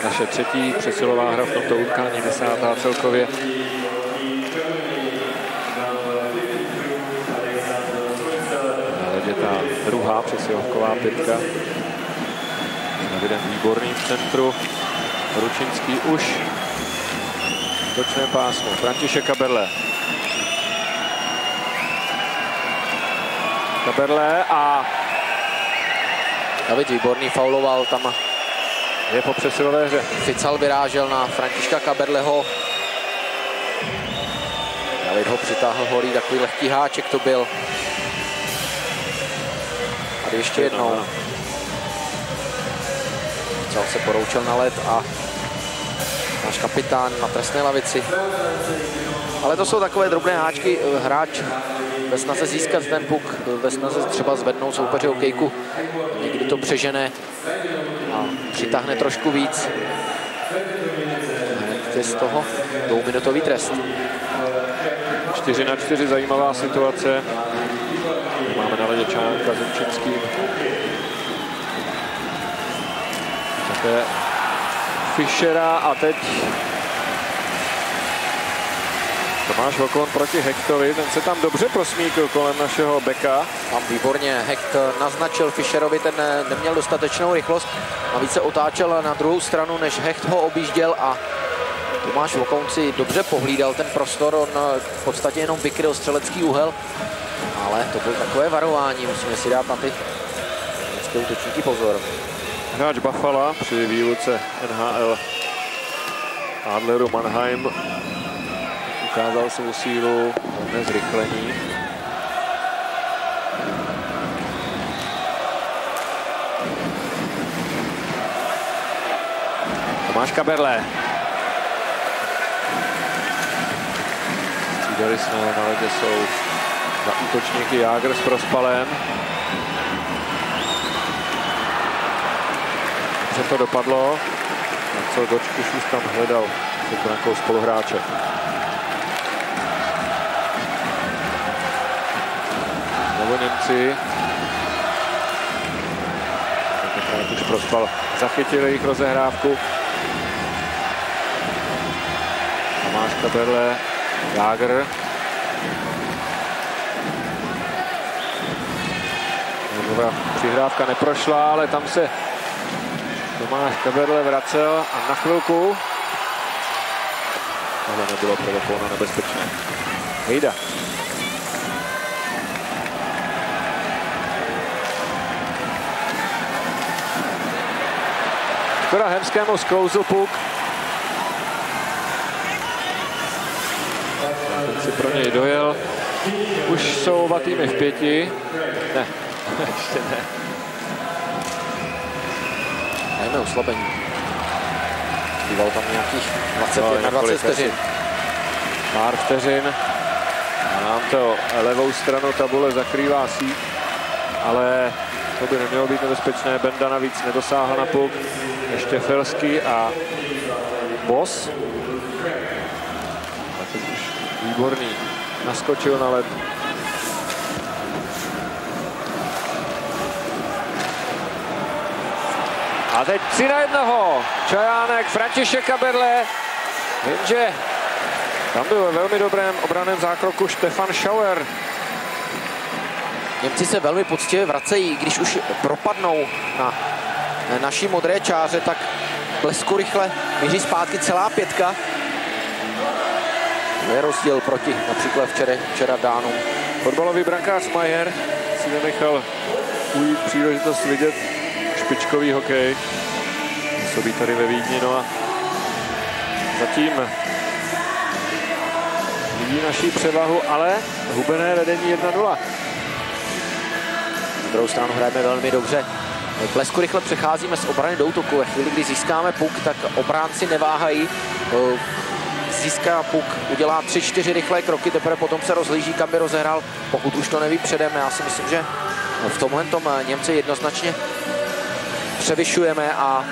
Naše třetí přesilová hra v tomto utkání, 10. celkově. Je ta druhá přesilovková pětka. Daviden Výborný v centru. Ručinský už v točném pásmu. František Kaberle. Kaberle a David Výborný fauloval tam. Je po přesilové hře. Fical vyrážel na Františka Kaberleho. David ho přitáhl holí, takový lehký háček to byl. A ještě jednou. Fical se poroučel na led a náš kapitán na trestné lavici. Ale to jsou takové drobné háčky. Hráč ve snaze získat ten puk, ve snaze třeba zvednout soupeře hokejku. Někdy to přežene a přitáhne trošku víc. Je z toho dvouminutový trest. 4-4, zajímavá situace. Máme na ledě Čánka s Ručinským. Také Fischera a teď Tomáš Vokoun proti Hechtovi, ten se tam dobře prosmíkl kolem našeho beka. Tam výborně Hecht naznačil Fischerovi, ten neměl dostatečnou rychlost. Navíc se otáčel na druhou stranu, než Hecht ho objížděl a Tomáš Vokoun si dobře pohlídal ten prostor, on v podstatě jenom vykryl střelecký úhel, ale to bylo takové varování, musíme si dát na ty německé útočníky pozor. Hráč Buffalo při výluce NHL Adleru Mannheim ukázal svou sílu, hodné zrychlení. Tomáš Kaberle. Střídali jsme, na ledě jsou za útočníky Jágr s Prospalem. Dobře to dopadlo. Marcel Gočkuš už tam hledal před brankou spoluhráče. Znovu Němci. Tenkrát už Prospal zachytil jejich rozehrávku. Tomáš Kaberle, Jágr. Přihrávka neprošla, ale tam se Tomáš Kaberle vracel a na chvilku. Ale nebylo pro Vokouna nebezpečné. Hejda. Škoda, Hemskému sklouzl puk. Ten si pro něj dojel. Už jsou oba týmy v 5. Ne, ještě ne. Dajme oslabení. Bývalo tam nějakých 20 vteřin. Pár vteřin. A nám to levou stranu tabule zakrývá síť, ale to by nemělo být nebezpečné. Benda navíc nedosáhl na puk. Ještě Felský a Boss. A teď už Výborný naskočil na led. A teď 3-1. Čajánek, František Kaberle. Jenže tam byl ve velmi dobrém obranném zákroku Stefan Schauer. Němci se velmi poctivě vracejí, když už propadnou na naší modré čáře, tak blesku rychle míří zpátky celá 5. To je rozdíl proti například včera Dánům. Fotbalový brankář Majer si nenechal ujít příležitost vidět špičkový hokej. Působí tady ve Vídni, no a zatím vidí naší převahu, ale hubené vedení 1-0. Na druhou stranu hrajeme velmi dobře. Blesku rychle přecházíme z obrany do útoku. Ve chvíli, kdy získáme puk, tak obránci neváhají. Získá puk, udělá 3-4 rychlé kroky, teprve potom se rozhlíží, kam by rozehrál, pokud už to neví předem. Já si myslím, že v tomhle Němce jednoznačně převyšujeme a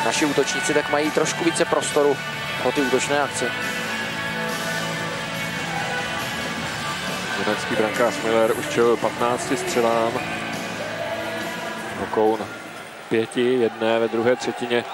naši útočníci tak mají trošku více prostoru pro ty útočné akce. Německý brankář Miller už čelil 15 střelám. Hokoun 5, 1 ve druhé třetině.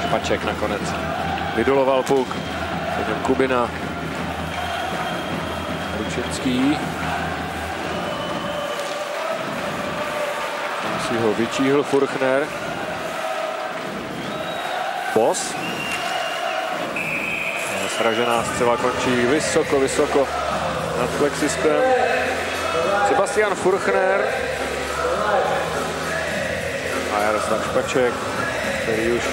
Špaček nakonec vydoloval puk. Potom Kubina. Ručenský. Tam si ho vyčíhl Furchner. Boss. Sražená střela končí vysoko nad plexiskem. Sebastian Furchner. A Jaroslav Špaček, který už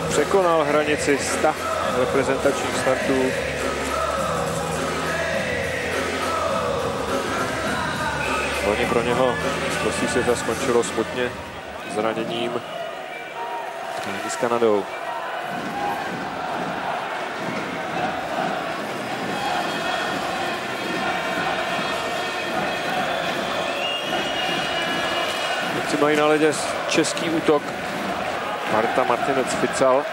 překonal hranici 100 reprezentačních startů. Loni pro něho mistrovství světa skončilo smutně zraněním s Kanadou. Teď si mají na ledě český útok. Marta Martinec Fical.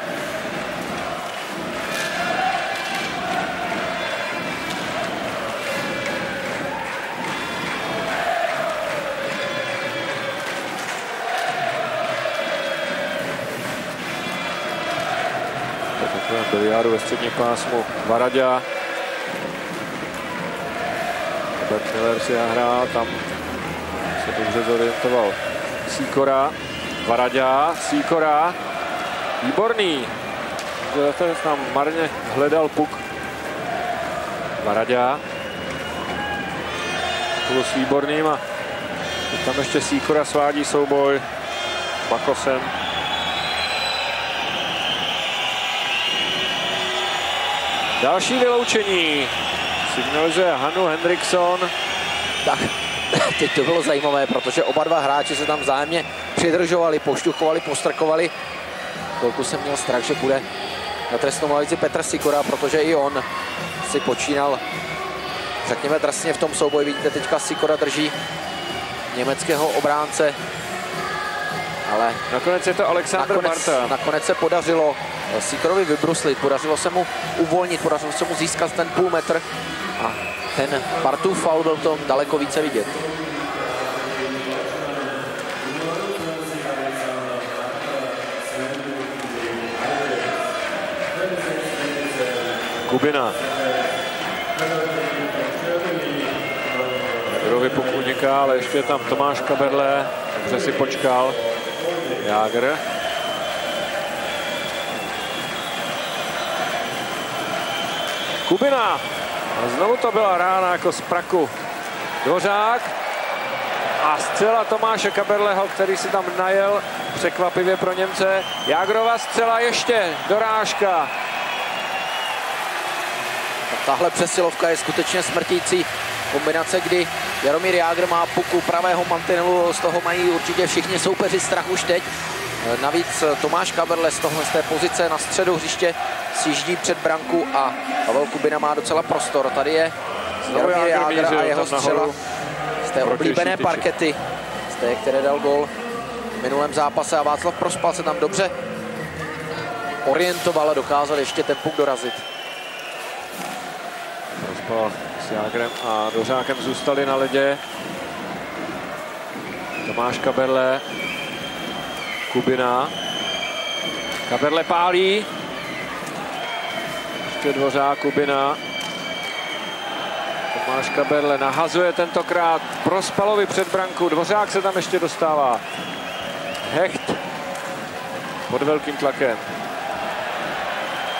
Biliáru ve středním pásmu Varadja. Robert Miller si nahrál, tam se dobře zorientoval Sýkora. Varadja, Sýkora. Výborný. Zase tam marně hledal puk. Varadja. Spolu s Výborným a tam ještě Sýkora svádí souboj s Bakosem. Další vyloučení. Signalizuje Hannu Henriksson. Tak, teď to bylo zajímavé, protože oba dva hráči se tam vzájemně přidržovali, pošťuchovali, postrkovali. Chvilku jsem měl strach, že bude na trestnou lavici Petr Sýkora, protože i on si počínal, řekněme, drsně v tom souboji. Vidíte, teďka Sýkora drží německého obránce. Ale nakonec je to Alexander Marta. Nakonec se podařilo Sýkorovi vybruslit, podařilo se mu uvolnit, podařilo se mu získat ten půl metr a ten Bartův faul byl to daleko více vidět. Kubina. Vypuk uniká, ale ještě je tam Tomáš Kaberle. Dobře si počkal. Jágr. Kubina. A znovu to byla rána jako z praku. Dvořák. A střela Tomáše Kaberleho, který si tam najel překvapivě pro Němce. Jágrova střela ještě. Dorážka. Tahle přesilovka je skutečně smrtící kombinace, kdy Jaromír Jágr má puku pravého mantinelu, z toho mají určitě všichni soupeři strach už teď. Navíc Tomáš Kaberle z té pozice na středu hřiště sjíždí před branku a Pavel Kubina má docela prostor. Tady je Jaromír Jágr a jeho střela z té oblíbené parkety, z té, které dal gol v minulém zápase, a Václav Prospal se tam dobře orientoval a dokázal ještě ten puk dorazit. Prospal s Jágrem a Dvořákem zůstali na ledě. Tomáš Kaberle, Kubina. Kaberle pálí. Ještě Dvořák, Kubina. Tomáš Kaberle nahazuje tentokrát Prospalovi před branku. Dvořák se tam ještě dostává. Hecht pod velkým tlakem.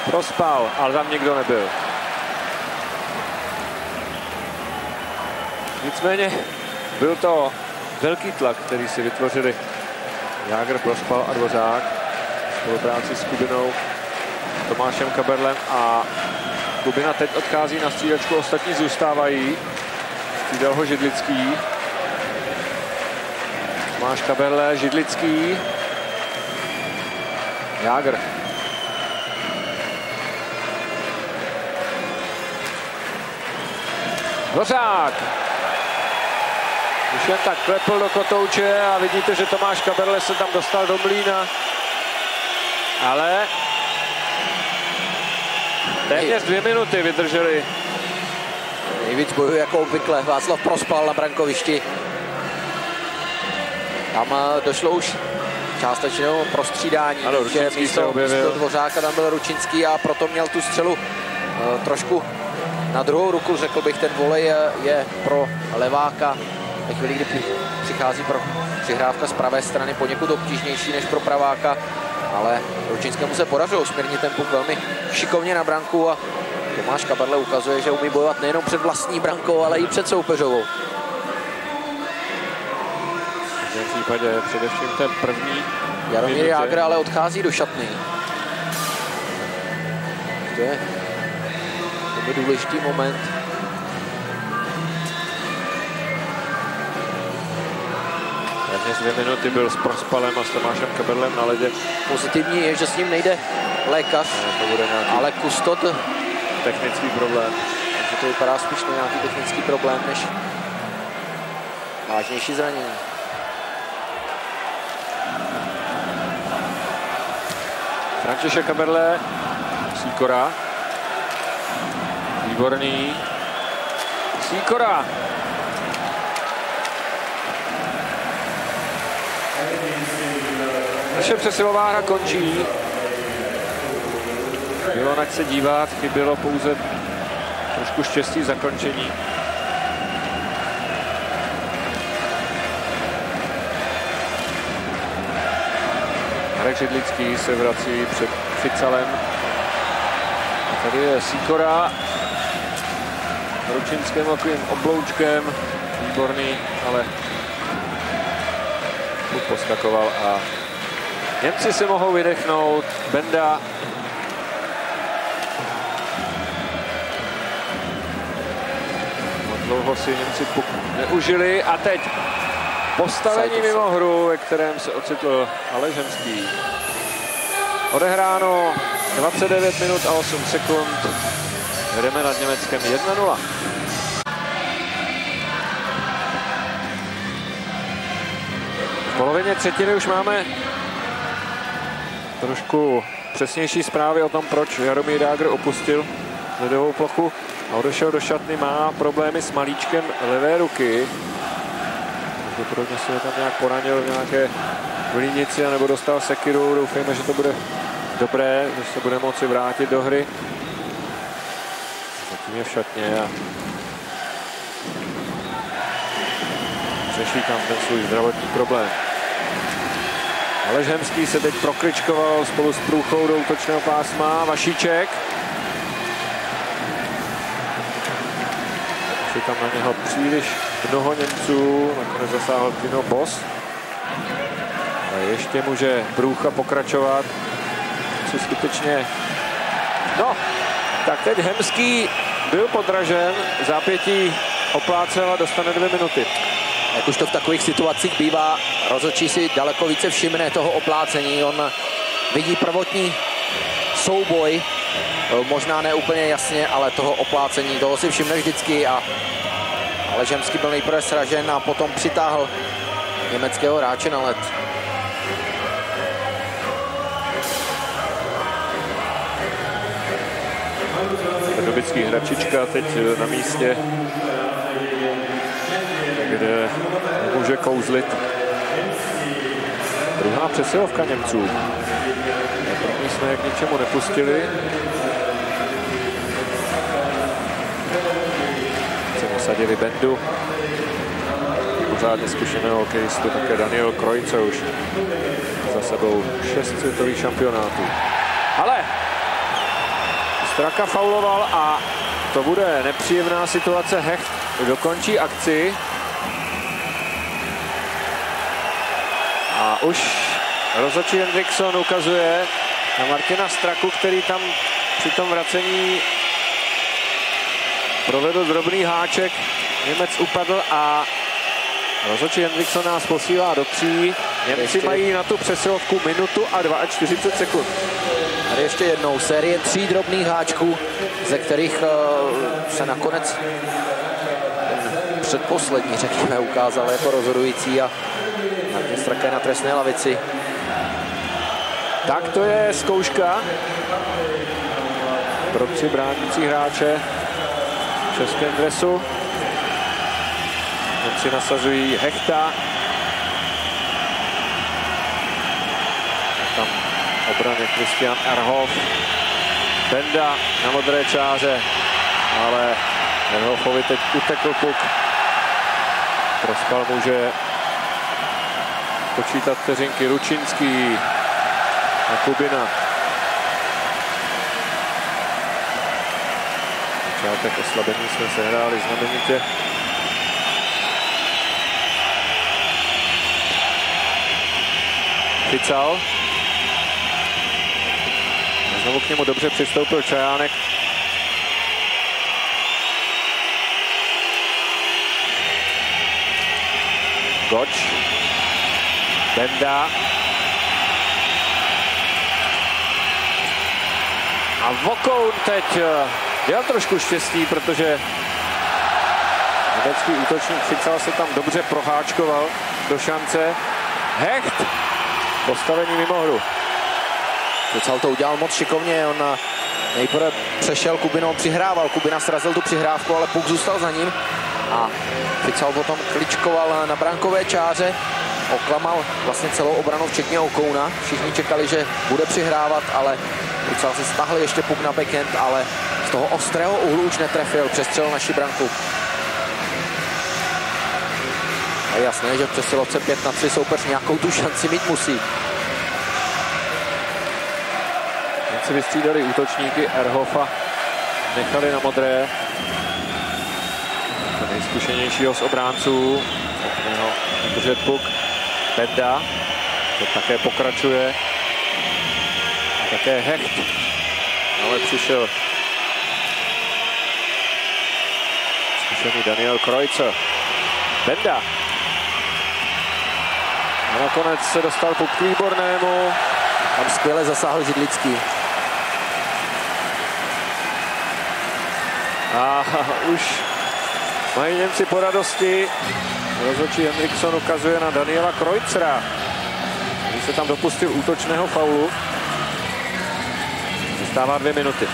Prospal, ale tam nikdo nebyl. Nicméně byl to velký tlak, který si vytvořili Jágr, Prospal a Dvořák v spolupráci s Kubinou, Tomášem Kaberlem, a Kubina teď odchází na střídačku, ostatní zůstávají. Střídal ho Židlický. Tomáš Kaberle, Židlický. Jágr. Dvořák. Už jen tak klepl do kotouče a vidíte, že Tomáš Kaberle se tam dostal do mlýna. Ale téměř 2 minuty vydrželi. Nejvíc bojů jako obvykle Václav Prospal na brankovišti. Tam došlo už částečného prostřídání. Ano, Ručinský se objevil. Místo Dvořáka tam byl Ručinský a proto měl tu střelu trošku na druhou ruku. Řekl bych, ten volej je pro leváka ve chvíli, kdy přichází pro přihrávka z pravé strany, poněkud obtížnější než pro praváka, ale Ručinskému se podařilo usměrnit ten puk velmi šikovně na branku a Tomáš Kaberle ukazuje, že umí bojovat nejenom před vlastní brankou, ale i před soupeřovou. V tom případě především ten první. Jaromír Jágr ale odchází do šatny. To je důležitý moment. Téměř 2 minuty byl s Prospalem a s Tomášem Kaberlem na ledě. Pozitivní je, že s ním nejde lékař, to bude ale Kustod. Technický problém. Takže to vypadá spíš na nějaký technický problém, než vážnější zranění. František Kaberle, Sýkora. Výborný. Sýkora. Naše přesilová hra končí. Bylo na se dívat, chybělo pouze trošku štěstí v zakončení. Marek Židlický se vrací před Ficalem. A tady je Sýkora. Ručinským takovým obloučkem. Výborný, ale poskakoval a Němci si mohou vydechnout. Benda. Dlouho si Němci puk neužili a teď postavení mimo hru, ve kterém se ocitl Aležemský. Odehráno 29 minut a 8 sekund. Vedeme nad Německem 1-0. V polovině třetiny už máme trošku přesnější zprávy o tom, proč Jaromír Jágr opustil ledovou plochu a odešel do šatny. Má problémy s malíčkem levé ruky. Pravděpodobně se tam nějak poranil v nějaké vlínici nebo dostal sekiru. Doufejme, že to bude dobré, že se bude moci vrátit do hry. Zatím je v šatně a řeší tam ten svůj zdravotní problém. Aleš Hemský se teď prokličkoval spolu s Průchou do útočného pásma. Vašíček. Je tam na něho příliš mnoho Němců, nakonec zasáhl Tino Boss. Ale ještě může Průcha pokračovat. Co skutečně... No, tak teď Hemský byl podražen, zápětí oplácel a dostane 2 minuty. Jak už to v takových situacích bývá, rozhodčí si daleko více všimne toho oplácení. On vidí prvotní souboj, možná ne úplně jasně, ale toho oplácení, toho si všimne vždycky. Ale Hemský byl nejprve sražen a potom přitáhl německého hráče na led. Pardubický hračička teď na místě, kde může kouzlit. Druhá přesilovka Němců. První jsme je k ničemu nepustili. Se nasadili Bendu. Pořádně zkušeného hokejistu, také Daniel Kreuzer už za sebou 6 světových šampionátů. Ale Straka fauloval a to bude nepříjemná situace. Hecht dokončí akci. A už rozhodčí Hendrickson ukazuje na Martina Straku, který tam při tom vracení provedl drobný háček. Němec upadl a rozhodčí Hendrickson nás posílá do 3. Němci mají na tu přesilovku minutu a 42 sekund. Tady ještě jednou série 3 drobných háčků, ze kterých se nakonec předposlední, řekněme, ukázal jako rozhodující a Martin Straka je na trestné lavici. Tak to je zkouška pro 3 bránící hráče v českém dresu. Němci nasazují Hechta. Tam obraně Christian Erhoff. Benda na modré čáře, ale Erhoffovi teď utekl puk. Prospal může počítat vteřinky. Ručinský a Kubina. Začátek oslabení jsme sehráli znamenitě. Fical. Znovu k němu dobře přistoupil Čajánek. Goč. Benda. A Vokoun teď měl trošku štěstí, protože německý útočník Fical se tam dobře proháčkoval do šance. Hecht. Postavení mimo hru. Fical to udělal moc šikovně, on nejprve přešel Kubinou, přihrával, Kubina srazil tu přihrávku, ale puk zůstal za ním a Fical potom kličkoval na brankové čáře, oklamal vlastně celou obranu, včetně Okouna. Všichni čekali, že bude přihrávat, ale Fical si stáhl ještě puk na backhand, ale z toho ostrého úhlu už netrefil, přestřelil naši branku. A je jasné, že v přesilovce 5-3 soupeř nějakou tu šanci mít musí. Si vystřídali útočníky, Erhoffa nechali na modré. To nejzkušenějšího z obránců. Držet puk. Benda. To také pokračuje. A také Hecht. Ale přišel zkušený Daniel Kreuzer. Benda. A nakonec se dostal puk k Výbornému. Tam skvěle zasáhl Židlický. A už mají Němci po radosti. Rozhodčí Hendrickson ukazuje na Daniela Kreuzera, který se tam dopustil útočného faulu. Zůstává 2 minuty.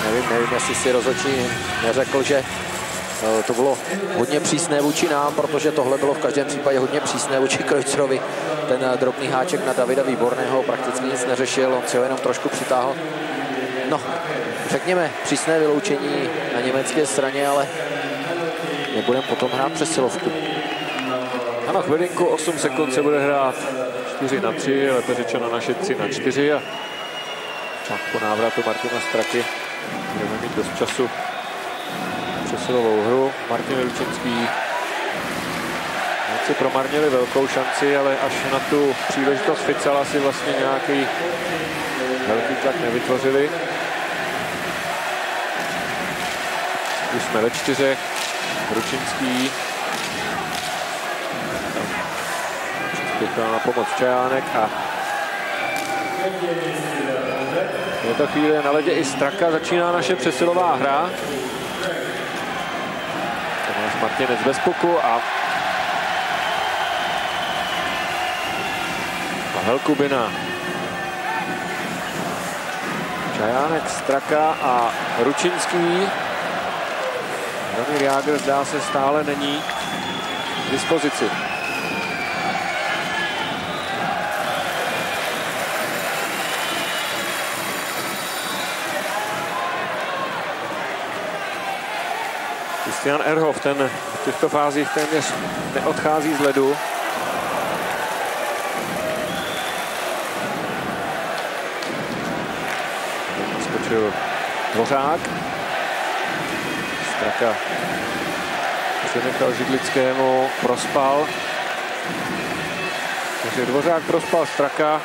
Nevím, jestli si rozhodčí neřekl, že to bylo hodně přísné vůči nám, protože tohle bylo v každém případě hodně přísné vůči Kreuzerovi. Ten drobný háček na Davida Výborného prakticky nic neřešil, on si ho jenom trošku přitáhl. No, řekněme, přísné vyloučení na německé straně, ale nebudeme potom hrát přesilovku. Ano, chvilinku, 8 sekund se bude hrát 4-3, lépe řečeno naše 3-4 a pak po návratu Martina Straky budeme mít dost času přesilovou hru. Martin Ručinský si promarnili velkou šanci, ale až na tu příležitost Ficala si vlastně nějaký velký tlak nevytvořili. Už jsme ve 4. Ručinský přispěchal na pomoc Čajánek a je to chvíli na ledě i Straka, začíná naše přesilová hra. Tomáš Martinec bez puku a Pavel Kubina. Čajánek, Straka a Ručinský. Damir Jágr zdá se stále není k dispozici. Christian Ehrhoff, ten v těchto fázích téměř neodchází z ledu. Naskočil Dvořák. Straka přenechal Židlickému, prospal. Takže Dvořák prospal Straka.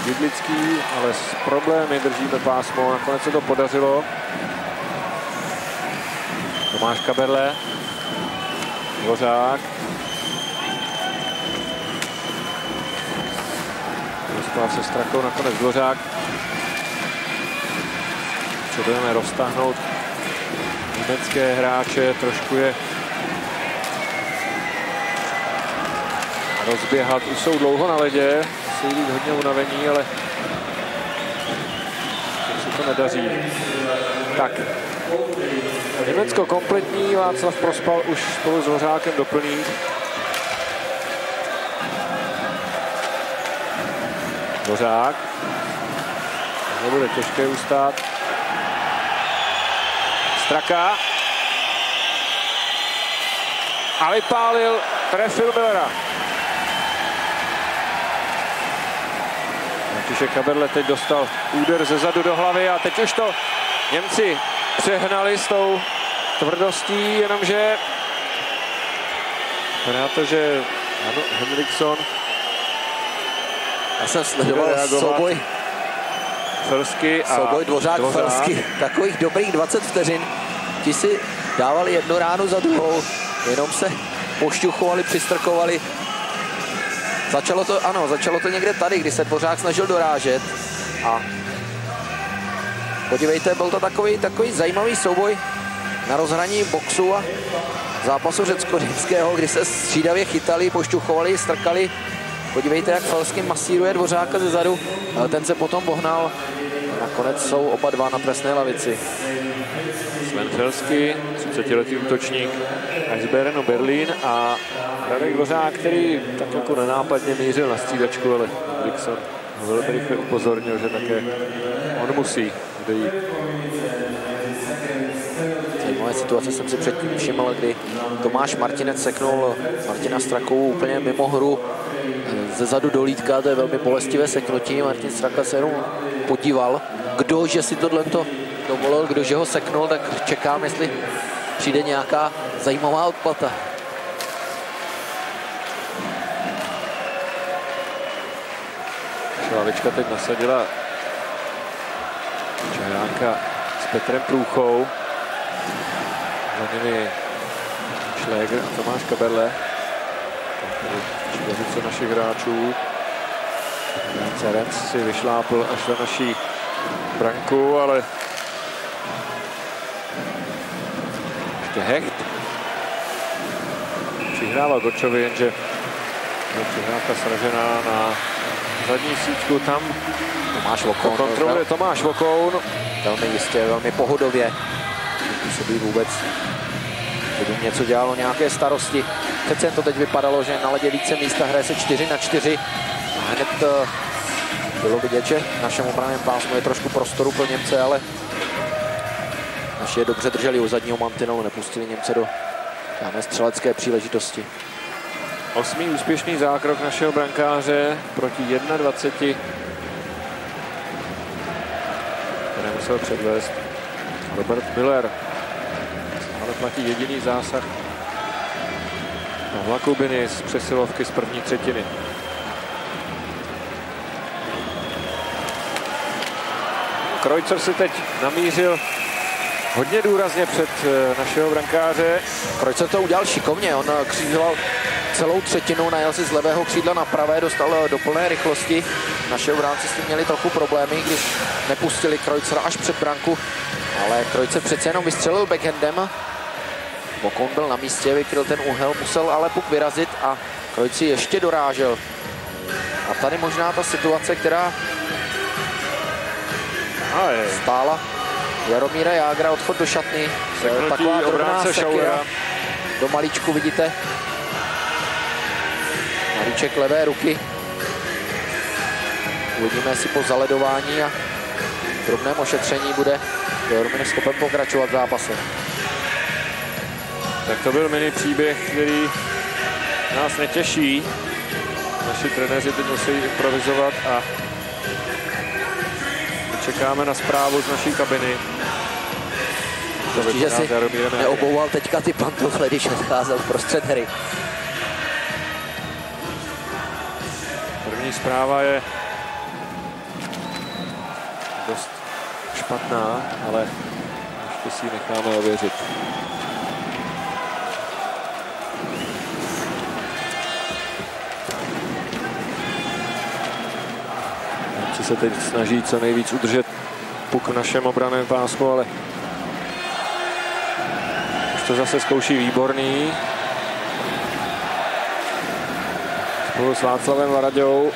Židlický, ale s problémy držíme pásmo, nakonec se to podařilo. Tomáš Kaberle, Dvořák. Prospal se Strakou, nakonec Dvořák. Potřebujeme roztáhnout německé hráče, trošku je rozběhat. Už jsou dlouho na ledě, musí být hodně unavení, ale se to nedaří. Tak, Německo kompletní, Václav Prospal už spolu s Dvořákem doplní. Dvořák. To bude těžké ustát. Straka. A vypálil, trefil Millera. František Kaberle teď dostal úder ze zadu do hlavy a teď už to Němci přehnali s tou tvrdostí, jenomže vypadá to, že ano, Henriksson. Já jsem sledoval souboj Felsky a souboj Dvořák Felsky. Takových dobrých 20 vteřin. Ti si dávali jednu ránu za druhou, jenom se pošťuchovali, přistrkovali. Začalo to někde tady, kdy se Dvořák snažil dorážet. A podívejte, byl to takový zajímavý souboj na rozhraní boxu a zápasu řecko-římského, kdy se střídavě chytali, pošťuchovali, strkali. Podívejte, jak Felsky masíruje Dvořáka ze zadu, ale ten se potom bohnal. Nakonec jsou oba dva na trestné lavici. Sven Felsky, 30letý útočník Eisbärenu Berlín a Radek Dvořák, který tak jako nenápadně mířil na střídačku, ale Henriksson ho velmi rychle upozornil, že také on musí dojít. Zajímavé situace jsem si předtím všiml, kdy Tomáš Martinec seknul Martina Strakovou úplně mimo hru ze zadu do lítka, to je velmi bolestivé seknutí. Martin Straka se jenom podíval, kdože si tohle dovolil, kdože ho seknul, tak čekám, jestli přijde nějaká zajímavá odplata. Šlavička teď nasadila Čajánka s Petrem Průchou. Za nimi Šlégr a Tomáš Kaberle. Čtyřice našich hráčů. Cerenc si vyšlápl až na naší branku, ale ještě Hecht. Přihrával Gočovi, jenže přihrávka sražená na zadní síťku, tam Tomáš Vokoun kontroluje Tomáš Vokoun. Velmi jistě, velmi pohodově. Nepůsobí vůbec, že by něco dělalo nějaké starosti. Přece jen to teď vypadalo, že na ledě více místa, hraje se 4-4. A hned bylo vidět, že v našem obranném pásmu je trošku prostoru pro Němce, ale Naši je dobře drželi u zadního mantinelu, nepustili Němce do žádné střelecké příležitosti. 8. úspěšný zákrok našeho brankáře proti 21, které musel předvést Robert Miller. Ale platí jediný zásah Pavla Kubiny z přesilovky z první třetiny. Kreuzer si teď namířil hodně důrazně před našeho brankáře. Kreuzer to udělal šikovně, on křížoval celou třetinu, najel si z levého křídla na pravé, dostal do plné rychlosti. Naše obránci s tím měli trochu problémy, když nepustili Kreuzera až před branku, ale Kreuzer přece jenom vystřelil backhandem. Vokoun byl na místě, vykryl ten úhel, musel ale puk vyrazit a Kreuzer ještě dorážel. A tady možná ta situace, která stála Jaromíra Jágra, odchod do šatny. Taková drobná sekira. Do malíčku vidíte malíček levé ruky. Uvidíme, jestli po zaledování a drobném ošetření bude Jaromír schopen pokračovat v zápase. Tak to byl mini příběh, který nás netěší. Naši trenéři teď musí improvizovat a čekáme na zprávu z naší kabiny. Že si neobouval teďka ty pantofle, když odcházel prostřed hry. První zpráva je dost špatná, ale ještě si ji necháme ověřit. Němci se teď snaží co nejvíc udržet puk v našem obranném pásmu, ale už to zase zkouší Výborný. Spolu s Václavem Varaďou.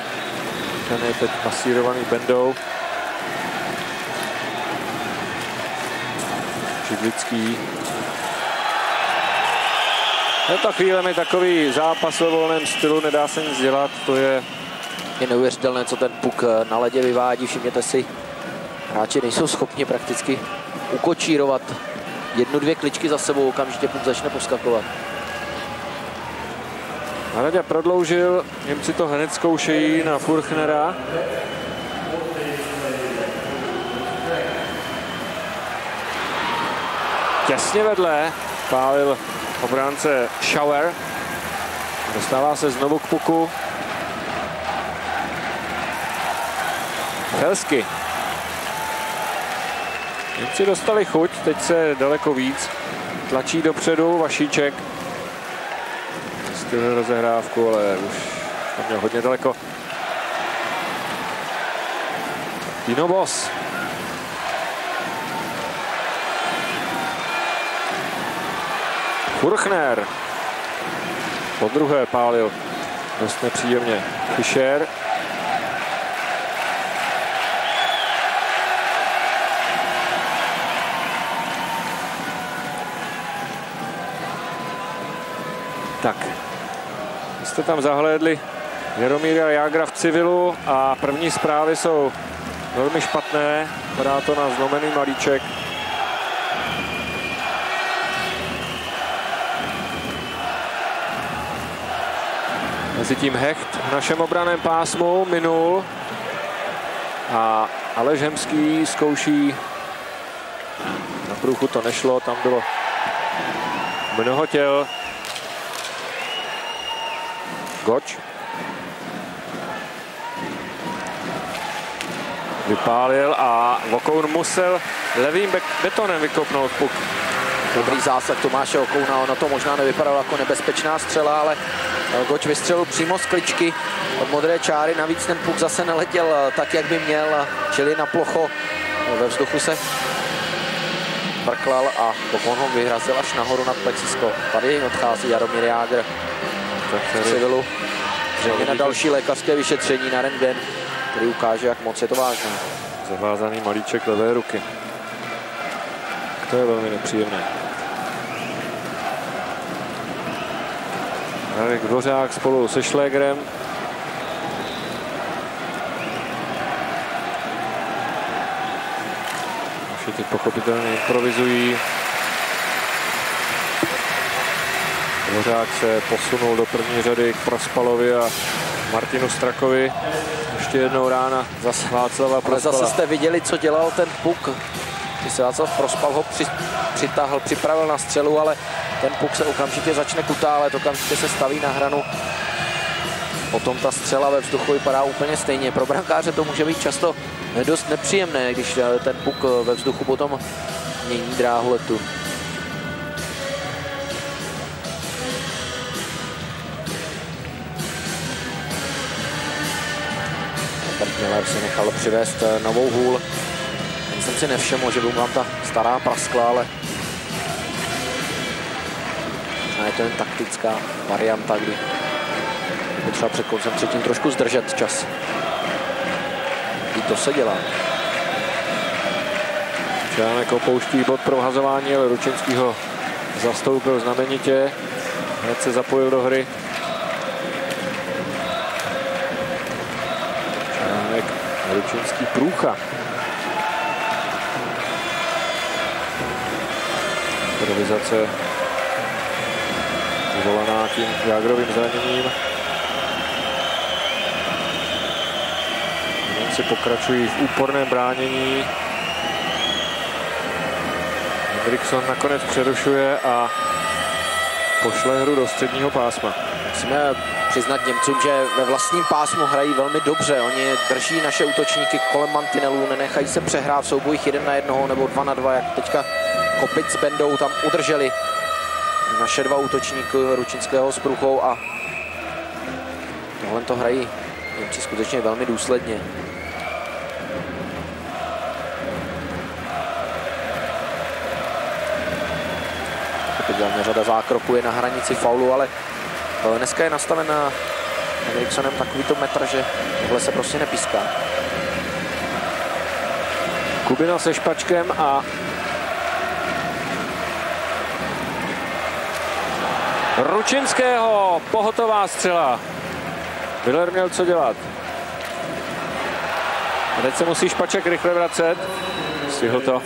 Ten je teď masírovaný Bendou. Židlický. To chvílemi takový zápas ve volném stylu, nedá se nic dělat, to je neuvěřitelné, co ten puk na ledě vyvádí. Všimněte si, hráči nejsou schopni prakticky ukočírovat 1-2 kličky za sebou, okamžitě puk začne poskakovat. Hradě prodloužil, Němci to hned zkoušejí na Furchnera. Těsně vedle pálil obránce Schauer. Dostává se znovu k puku. Felsky. Němci dostali chuť, teď se daleko víc tlačí dopředu Vašíček. Styl rozehrávku, ale už tam měl hodně daleko. Dino Boss. Furchner. Podruhé pálil dost nepříjemně Fischer. Tak, jste tam zahlédli Jaromíra Jágra v civilu a první zprávy jsou velmi špatné. Padá to na zlomený malíček. Mezitím Hecht v našem obranném pásmu minul a Aleš Hemský zkouší. Na průchu to nešlo, tam bylo mnoho těl. Goč. Vypálil a Vokoun musel levým betonem vykopnout puk. Dobrý zásah Tomáše Vokouna, ono to možná nevypadalo jako nebezpečná střela, ale Goč vystřelil přímo z kličky od modré čáry, navíc ten puk zase neletěl tak, jak by měl, čili na plocho. Ve vzduchu se prklal a Vokoun ho vyhrazil až nahoru nad plexisko. Tady odchází Jaromír Jágr v civilu. Zřejmě na další lékařské vyšetření, na rentgen, který ukáže, jak moc je to vážné. Zavázaný malíček levé ruky. To je velmi nepříjemné. Radek Dvořák spolu se Šlégrem. Naši Naši teď pochopitelně improvizují. Dvořák se posunul do první řady k Prospalovi a Martinu Strakovi. Ještě jednou rána zase Václava Prospala. Ale zase jste viděli, co dělal ten puk. Když se Václav Prospal ho přitáhl, připravil na střelu, ale ten puk se okamžitě začne kutálet, okamžitě se staví na hranu. Potom ta střela ve vzduchu vypadá úplně stejně. Pro brankáře to může být často dost nepříjemné, když ten puk ve vzduchu potom mění dráhu letu. Robert Miller si nechal přivést novou hůl. Jen jsem si nevšiml, že by mu tam ta stará praskla, ale možná je to jen taktická varianta, kdy potřeba před koncem třetím trošku zdržet čas. I to se dělá. Čánek opouští bod pro vhazování, ale Ručinský ho zastoupil znamenitě. Hned se zapojil do hry. Čánek, Ručinský, Průcha. Improvizace vyvolaná tím Jágrovým zraněním. Němci pokračují v úporném bránění. Hendrickson nakonec přerušuje a pošle hru do středního pásma. Musíme přiznat Němcům, že ve vlastním pásmu hrají velmi dobře. Oni drží naše útočníky kolem mantinelů, nenechají se přehrát v soubojích 1 na 1 nebo 2 na 2, jak teďka Kopic s Bendou tam udrželi naše dva útočníky Ručinského s Průchou a tohle to hrají Němci skutečně velmi důsledně. Teď řada zákroků je na hranici faulu, ale dneska je nastavená Hendricksonem takovýto metr, že tohle se prostě nepíská. Kubina se Špačkem a Ručinského, pohotová střela. Miller měl co dělat. A teď se musí Špaček rychle vracet. Stihl to.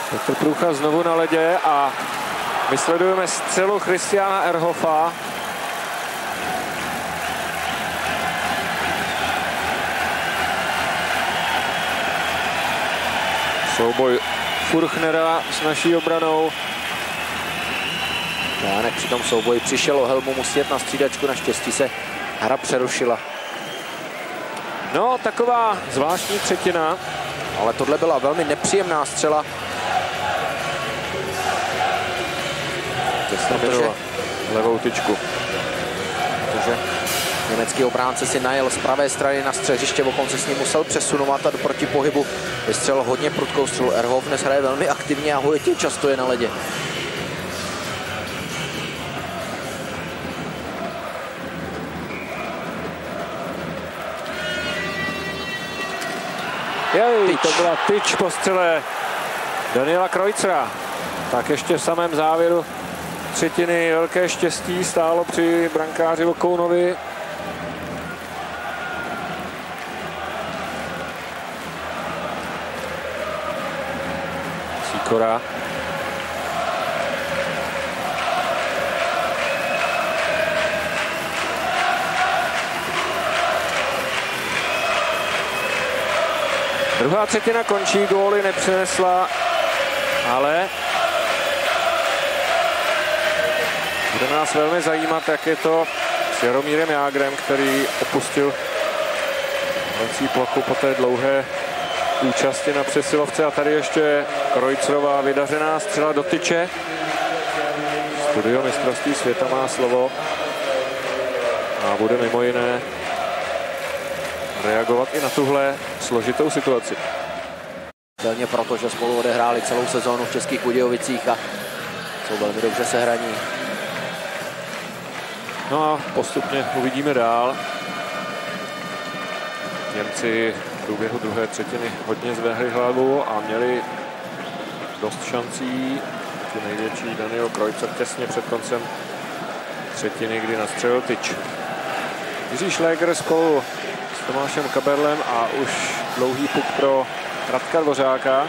Petr Průcha znovu na ledě a my sledujeme střelu Christiana Ehrhoffa. Souboj Furchnera s naší obranou. Jánek při tom souboji přišel o helmu, musí jet na střídačku, naštěstí se hra přerušila. No, taková zvláštní třetina. Ale tohle byla velmi nepříjemná střela. Protože levou tyčku. Protože německý obránce si najel z pravé strany na střežiště, Vokon se s ním musel přesunovat a do protipohybu vystřelil hodně prudkou střelu. Ehrhoff dnes hraje velmi aktivně a hodně často je na ledě. Jej, to byla tyč po střele Daniela Kreuzera. Tak ještě v samém závěru třetiny velké štěstí stálo při brankáři Vokounovi. Sýkora. Druhá třetina končí, góly nepřinesla, ale bude nás velmi zajímat, jak je to s Jaromírem Jágrem, který opustil hrací plochu po té dlouhé účasti na přesilovce. A tady ještě Kreuzerová vydařená střela do tyče. Studio mistrovství světa má slovo a bude mimo jiné reagovat i na tuhle složitou situaci. Velmi proto, že spolu odehráli celou sezónu v Českých Budějovicích a jsou velmi dobře sehraní. No a postupně uvidíme dál. Němci v průběhu druhé třetiny hodně zvedli hlavu a měli dost šancí. Tu největší Daniel Kreuzer těsně před koncem třetiny, kdy nastřelil tyč. Jiří Šléger spolu s Tomášem Kaberlem a už dlouhý puk pro Radka Dvořáka.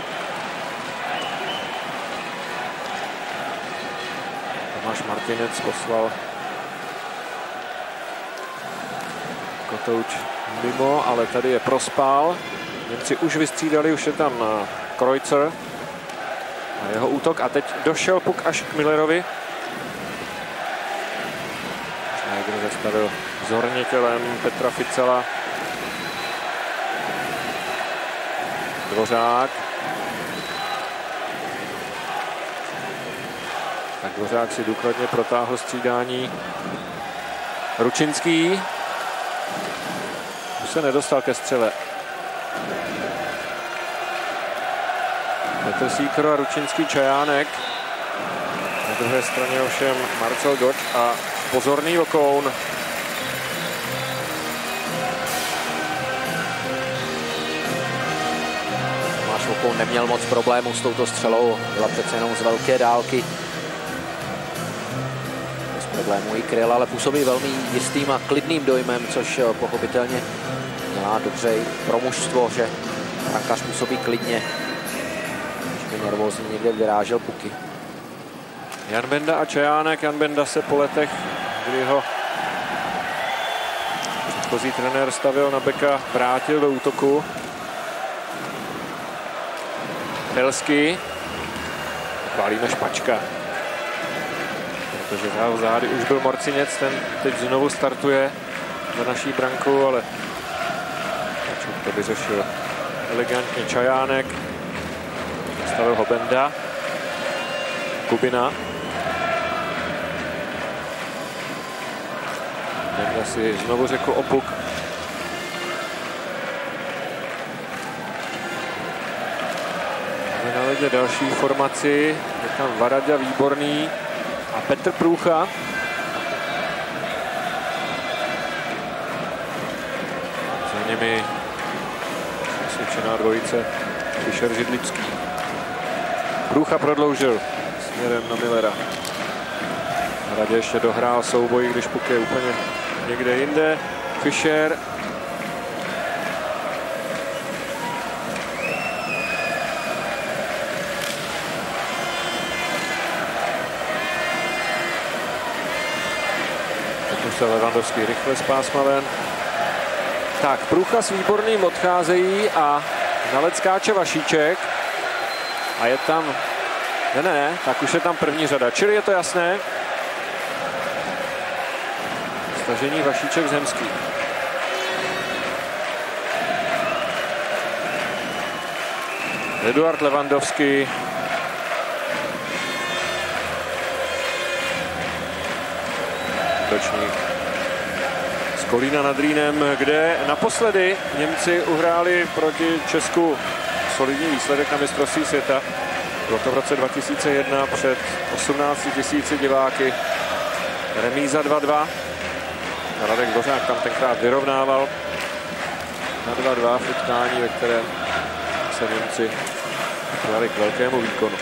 Tomáš Martinec poslal kotouč mimo, ale tady je Prospal. Němci už vystřídali, už je tam Kreuzer a jeho útok. A teď došel puk až k Millerovi. Schneider zastavil vzorně tělem Petra Ficela. Dvořák. Tak Dvořák si důkladně protáhl střídání. Ručinský. Už se nedostal ke střele. Petr Síkro a Ručinský Čajánek. Na druhé straně ovšem Marcel Goč a pozorný Vokoun. Tomáš Vokoun neměl moc problémů s touto střelou, byla přece jenom z velké dálky. Bez problémů i kryl, ale působí velmi jistým a klidným dojmem, což pochopitelně dělá dobře i pro mužstvo, že brankář působí klidně. Nervózně někde vyrážel puky. Jan Benda a Čajánek. Jan Benda se po letech, kdy ho předchozí trenér stavil na beka, vrátil do útoku. Helsky. Chválíme Špačka. Protože v zády už byl Morciněc, ten teď znovu startuje za naší branku, ale to vyřešil elegantně Čajánek. Stavil ho Benda. Kubina. Benda si znovu řekl o puk. Máme na ledě další formaci. Je tam Varadě, Výborný a Petr Průcha. Za nimi osvědčená dvojice Fischer Židlický. Průcha prodloužil směrem na Millera. Radě ještě dohrál souboj, když puk je úplně někde jinde. Fischer. Teď se Levandovský rychle z pásma ven. Tak, Průcha s Výborným odcházejí a na led skáče Vašíček. A je tam, ne, tak už je tam první řada, čili je to jasné. Stažení Vašíček z Hemský. Eduard Levandovský. Točník z Kolína nad Rýnem, kde naposledy Němci uhráli proti Česku solidní výsledek na mistrovství světa. Bylo to v roce 2001 před 18 000 diváky. Remíza 2-2. Radek Dvořák tam tenkrát vyrovnával na 2-2 v utkání, ve kterém se Němci dali k velkému výkonu.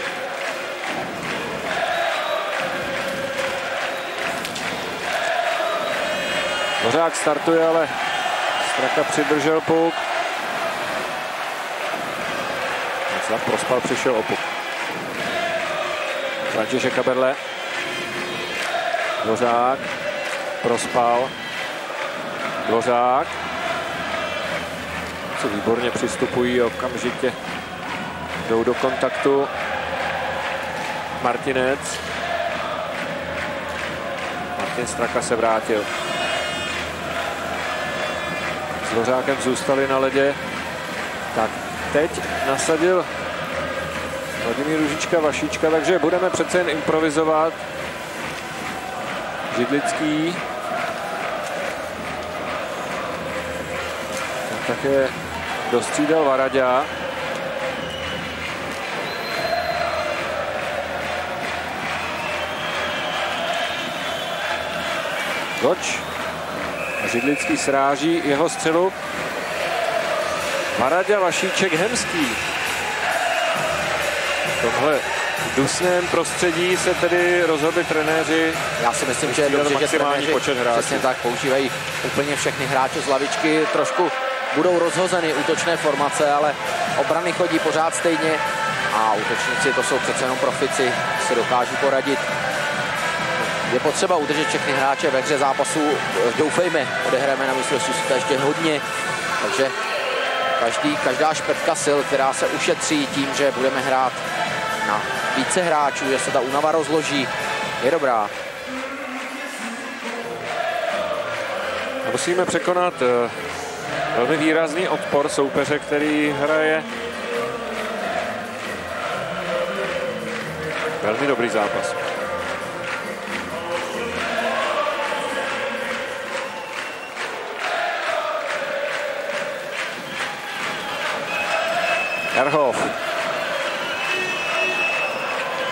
Dvořák startuje, ale Straka přidržel puk. Václav Prospal přišel o puk. František Kaberle. Dvořák. Prospal. Dvořák. Co výborně přistupují, okamžitě jdou do kontaktu. Martinec. Martin Straka se vrátil. S Dvořákem zůstali na ledě. Tak teď nasadil Vladimír Růžička Vašíčka, takže budeme přece jen improvizovat. Židlický. A také dostřídal Varadě. Goč. A Židlický sráží jeho střelu. Varadě, Vašíček, Hemský. V tomhle dusném prostředí se tedy rozhodli trenéři. Já si myslím, že je dobře, že trenéři přesně tak používají úplně všechny hráče z lavičky. Trošku budou rozhozeny útočné formace, ale obrany chodí pořád stejně a útočníci, to jsou přece jenom profici, si dokáží poradit. Je potřeba udržet všechny hráče ve hře zápasu. Doufejme, odehrajeme na mistrovství světa ještě hodně, takže každá špetka sil, která se ušetří tím, že budeme hrát na více hráčů, že se ta únava rozloží, je dobrá. Musíme překonat velmi výrazný odpor soupeře, který hraje velmi dobrý zápas. Erhoff.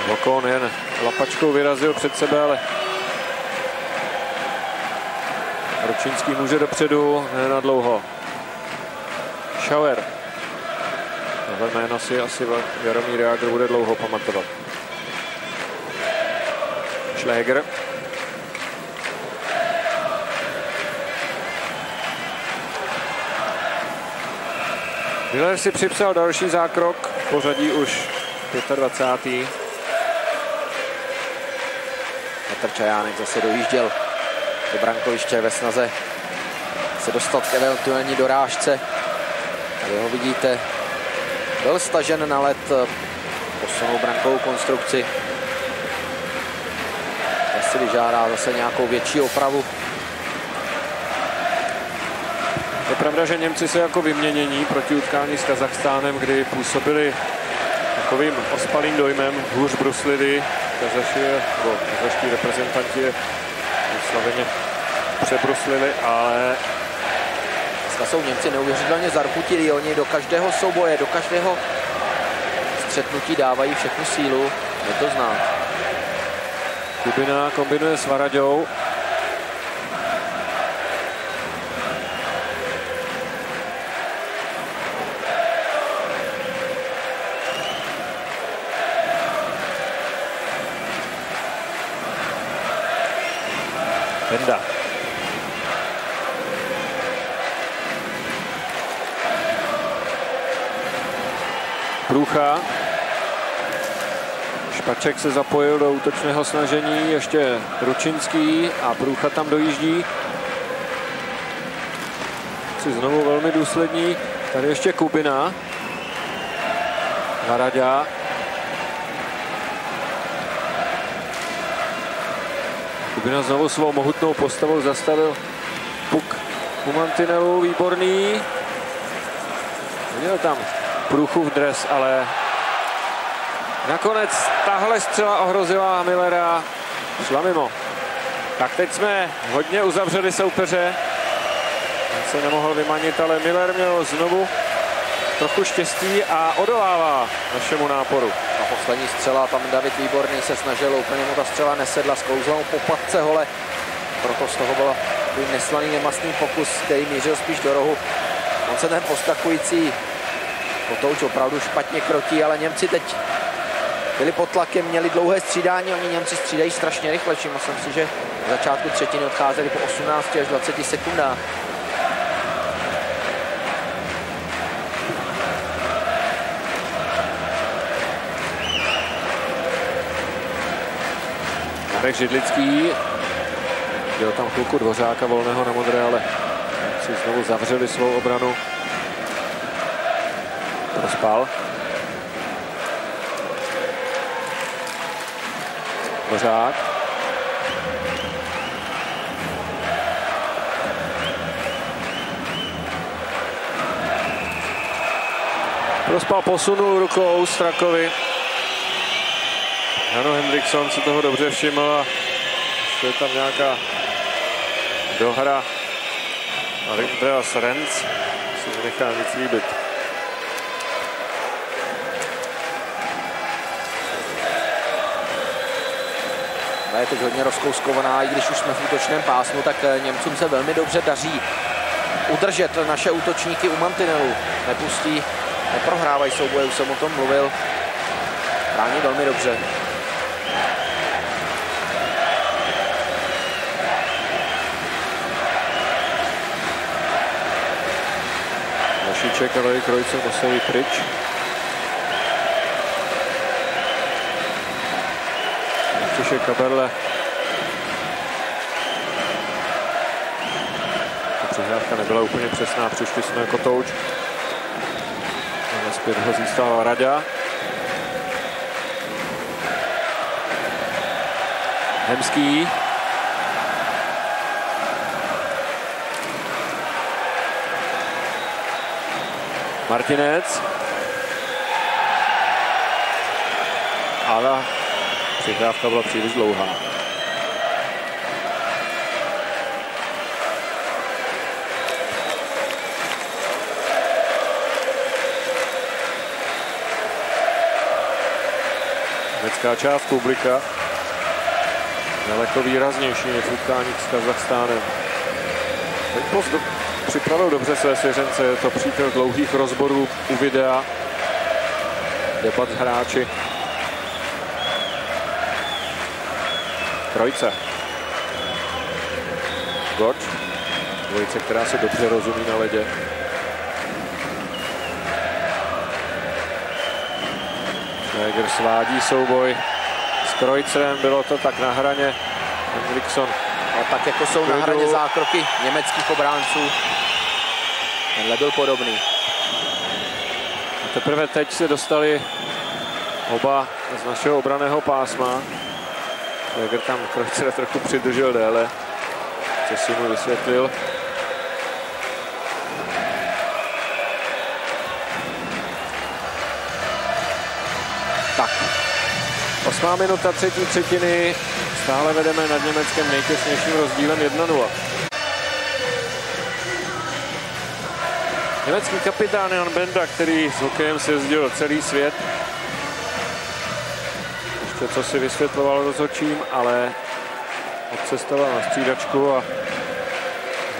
Vokon jen lapačkou vyrazil před sebe, ale Ručínský může dopředu, ne na dlouho. Schauer. Tohle jméno si asi Jaromír Jágr bude dlouho pamatovat. Schläger. Miller si připsal další zákrok, v pořadí už 25. Petr Čajánek zase dojížděl do brankoviště ve snaze se dostat k eventuální dorážce. Tady ho vidíte, byl stažen na led, posunul brankovou konstrukci. Asi vyžádá zase nějakou větší opravu. Je pravda, že Němci se jako vyměnění proti utkání s Kazachstánem, kdy působili takovým ospalým dojmem, hůř bruslili, kazaští reprezentanti je vysloveně přebruslili, ale dneska jsou Němci neuvěřitelně zarputili, oni do každého souboje, do každého střetnutí dávají všechnu sílu, je to znát. Kubina kombinuje s Varaďou. Benda. Průcha. Špaček se zapojil do útočného snažení, ještě Ručinský a Průcha tam dojíždí. Si znovu velmi důslední. Tady ještě Kubina. Varaďa. Kubina znovu svou mohutnou postavou zastavil puk u mantinelu, výborný. Viděl tam Průchův dres, ale nakonec tahle střela ohrozila Millera, šla mimo. Tak teď jsme hodně uzavřeli soupeře. On se nemohl vymanit, ale Miller měl znovu trochu štěstí a odolává našemu náporu. A poslední střela, tam David Výborný se snažil, úplně mu ta střela nesedla, sklouzla mu po patce hole. Proto z toho byl neslaný, nemastný pokus, který mířil spíš do rohu. On se ten poskakující potouč opravdu špatně krotí, ale Němci teď byli pod tlakem, měli dlouhé střídání, oni Němci střídají strašně rychle, všiml jsem si, že v začátku třetiny odcházeli po 18 až 20 sekundách. Marek Židlický, dělal tam chvilku Dvořáka volného na modré, ale si znovu zavřeli svou obranu. Rozpal. Dvořák. Rozpal posunul rukou Strakovi. Jano Hendrickson si toho dobře všiml a je tam nějaká dohra. Andreas Renz si nechá nic líbit. Je teď hodně rozkouskovaná, i když už jsme v útočném pásmu, tak Němcům se velmi dobře daří udržet naše útočníky u mantinelu. Nepustí, neprohrávají souboje, už jsem o tom mluvil. Brání velmi dobře. Vašíček a Roy Krojce museli pryč. František Kaberle. Ta přihrávka nebyla úplně přesná, přišli jsme jako touč. A zpět ho získal Raďa. Hemský. Martinec. Ale přihrávka byla příliš dlouhá. Německá část publika daleko výraznější než utkání s Kazachstánem. Post připravil dobře své svěřence, je to přítel dlouhých rozborů u videa, debat s hráči. Trojce. Goč. Dvojice, která se dobře rozumí na ledě. Jäger svádí souboj s Krojcem, bylo to tak na hraně. Henriksson. No, tak jako jsou na hraně zákroky německých obránců. Tenhle byl podobný. A teprve teď se dostali oba z našeho obranného pásma. Jäger tam Krojcera trochu přidržel déle, co si mu vysvětlil. Tak, 8. minuta třetí třetiny. Stále vedeme nad Německem nejtěsnějším rozdílem 1-0. Německý kapitán Jan Benda, který s hokejem sjezdil celý svět. Ještě co si vysvětloval rozhodčím, ale odcestoval na střídačku a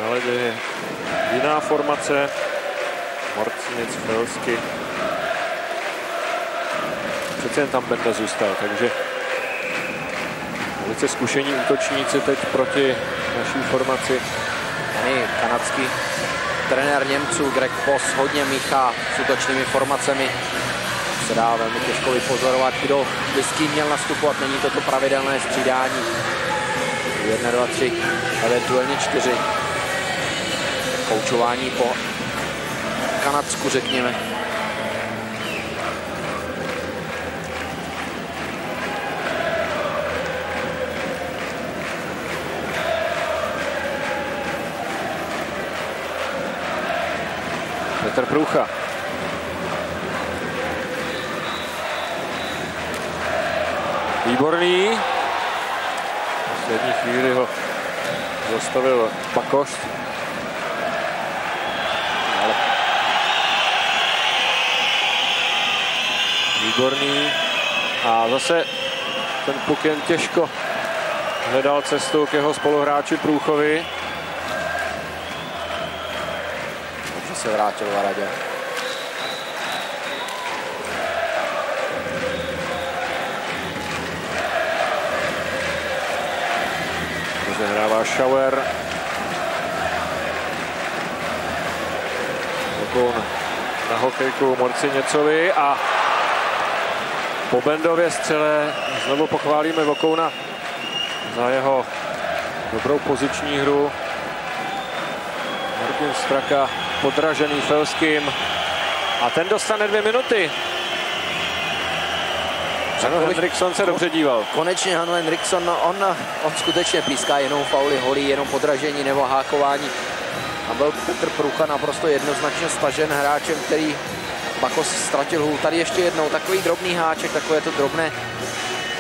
na ledě je jiná formace. Marcinec, Felsky. Přece jen tam Benda zůstal, takže velice zkušení útočníci teď proti naší formaci. Ani kanadský trenér Němců Greg Poss hodně míchá s útočnými formacemi. Se dá velmi těžko vypozorovat, kdo by s kým měl nastupovat. Není toto pravidelné střídání. 1, 2, 3, eventuálně 4. Koučování po Kanadsku, řekněme. Petr Průcha. Výborný. V poslední chvíli ho zastavil Pakošt. Ale... Výborný. A zase ten puk jen těžko hledal cestu k jeho spoluhráči Průchovi. Se vrátil Varadě. Rozehrává Schauer. Vokoun na hokejku Morciněcovi a po Bendově střele znovu pochválíme Vokouna za jeho dobrou poziční hru. Martin Straka podražený Felským a ten dostane 2 minuty. Hanno Henriksson se dobře díval. Konečně Hanno Henriksson, on skutečně píská jenom fauly, holí, jenom podražení nebo hákování. A byl Petr Průcha naprosto jednoznačně stažen hráčem, který Bakos ztratil hůl. Tady ještě jednou takový drobný háček, takové to drobné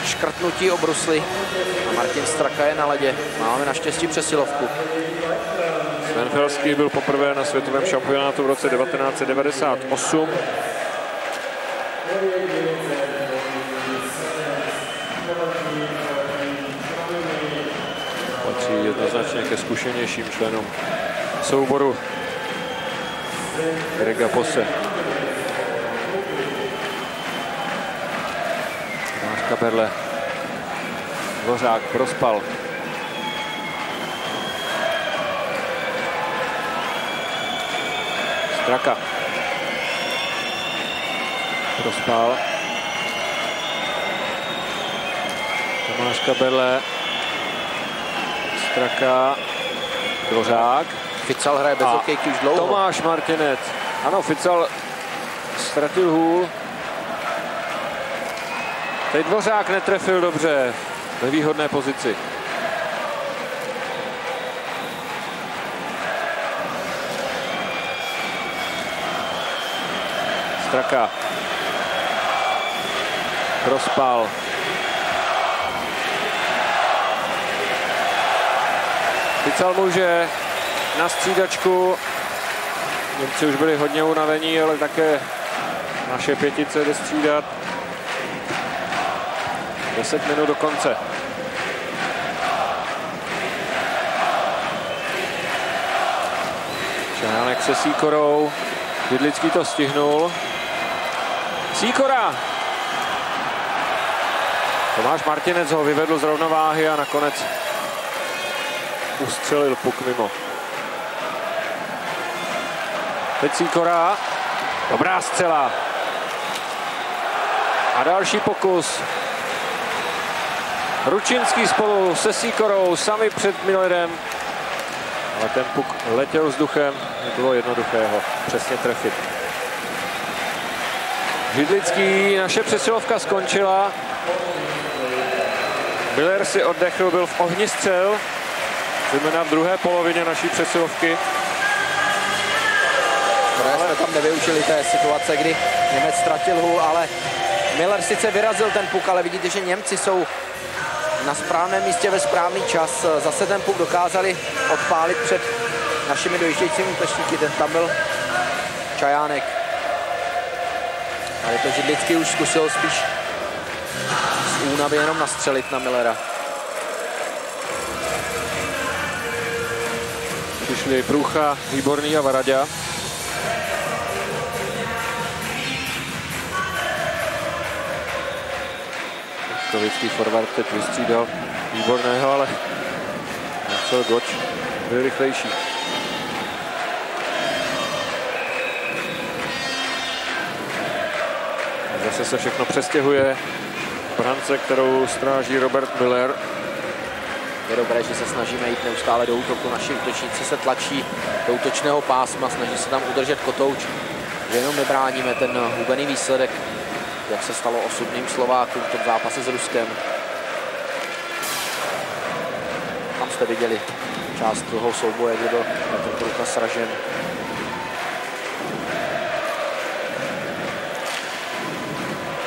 škrtnutí o brusli. A Martin Straka je na ledě. Máme naštěstí přesilovku. Sven Felský byl poprvé na světovém šampionátu v roce 1998. Patří jednoznačně ke zkušenějším členům souboru Grega Posse. Tomáš Kaberle. Dvořák prospal. Straka. Prospal. Tomáš Kaberle. Straka. Dvořák. Fical hraje bez hokejky už dlouho. Tomáš Martinec. Ano, Fical ztratil hůl. Teď Dvořák netrefil dobře. Ve výhodné pozici. Straka. Prospal. Fical může na střídačku. Němci už byli hodně unavení, ale také naše pětice jde střídat. 10 minut do konce. Čajánek se Sýkorou. Židlický to stihnul. Sýkora! Tomáš Martinec ho vyvedl z rovnováhy a nakonec ustřelil puk mimo. Teď Sýkora. Dobrá střela. A další pokus. Ručinský spolu se Sýkorou sami před Millerem. Ale ten puk letěl vzduchem. Nebylo jednoduché ho přesně trefit. Židlický, naše přesilovka skončila. Miller si oddechl, byl v ohni střel. Zejména v druhé polovině naší přesilovky. Ale jsme tam nevyužili té situace, kdy Němec ztratil hůl, ale Miller sice vyrazil ten puk, ale vidíte, že Němci jsou na správném místě ve správný čas. Zase ten puk dokázali odpálit před našimi dojíždějícími útočníky. Ten tam byl Čajánek. Ale to Židlický už zkusil spíš z únavy jenom nastřelit na Millera. Přišli Průcha, Výborný a Varaďa. Kovický forward teď vystřídal Výborného, ale Marcel Goč byl rychlejší. Zase se všechno přestěhuje. Brance, kterou stráží Robert Miller. Je dobré, že se snažíme jít neustále do útoku. Naši útočníci se tlačí do útočného pásma, snaží se tam udržet kotouč, že jenom nebráníme ten hubený výsledek, jak se stalo osudným Slovákům v tom zápase s Ruskem. Tam jste viděli část toho souboje, kdy byl Petr Průcha sražen.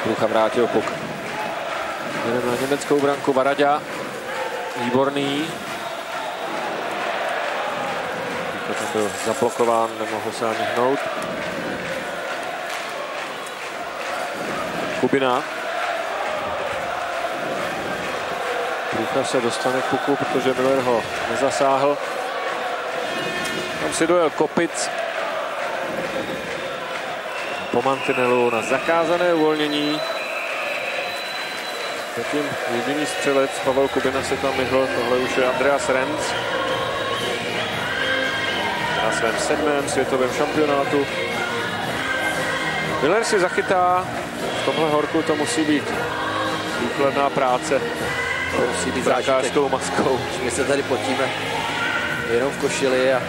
Průcha vrátil puk. Jdeme na německou branku. Varaďa. Výborný. Ten byl zablokován, nemohl se ani hnout. Kubina. Průcha se dostane k puku, protože Miller ho nezasáhl. Tam si dojel Kopic. Po mantinelu na zakázané uvolnění. Zatím jediný střelec, Pavel Kubina, se tam myhl. Tohle už je Andreas Renz. Na svém 7. světovém šampionátu. Miller si zachytá. V tomhle horku to musí být důkladná práce. To musí být brankářskou maskou. My se tady potíme jenom v košili a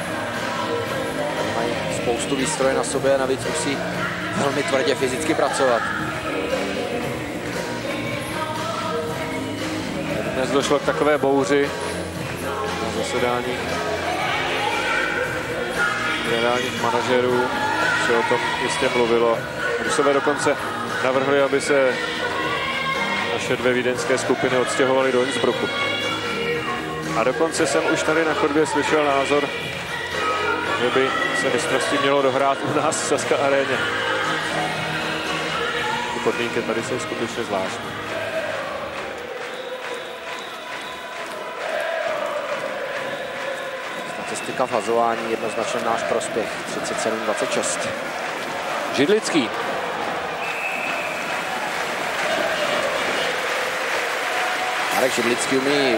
mají spoustu výstroje na sobě a navíc musí velmi tvrdě fyzicky pracovat. Dnes došlo k takové bouři na zasedání generálních manažerů. Se o tom jistě mluvilo. Rusové dokonce navrhli, aby se naše dvě vídeňské skupiny odstěhovaly do Innsbrucku. A dokonce jsem už tady na chodbě slyšel názor, že by se mistrovství mělo dohrát u nás v Sazka aréně. Ty podmínky tady jsou skutečně zvláštní. Statistika v hazování jednoznačně náš prospěch. 37-26. Židlický. Marek Židlický umí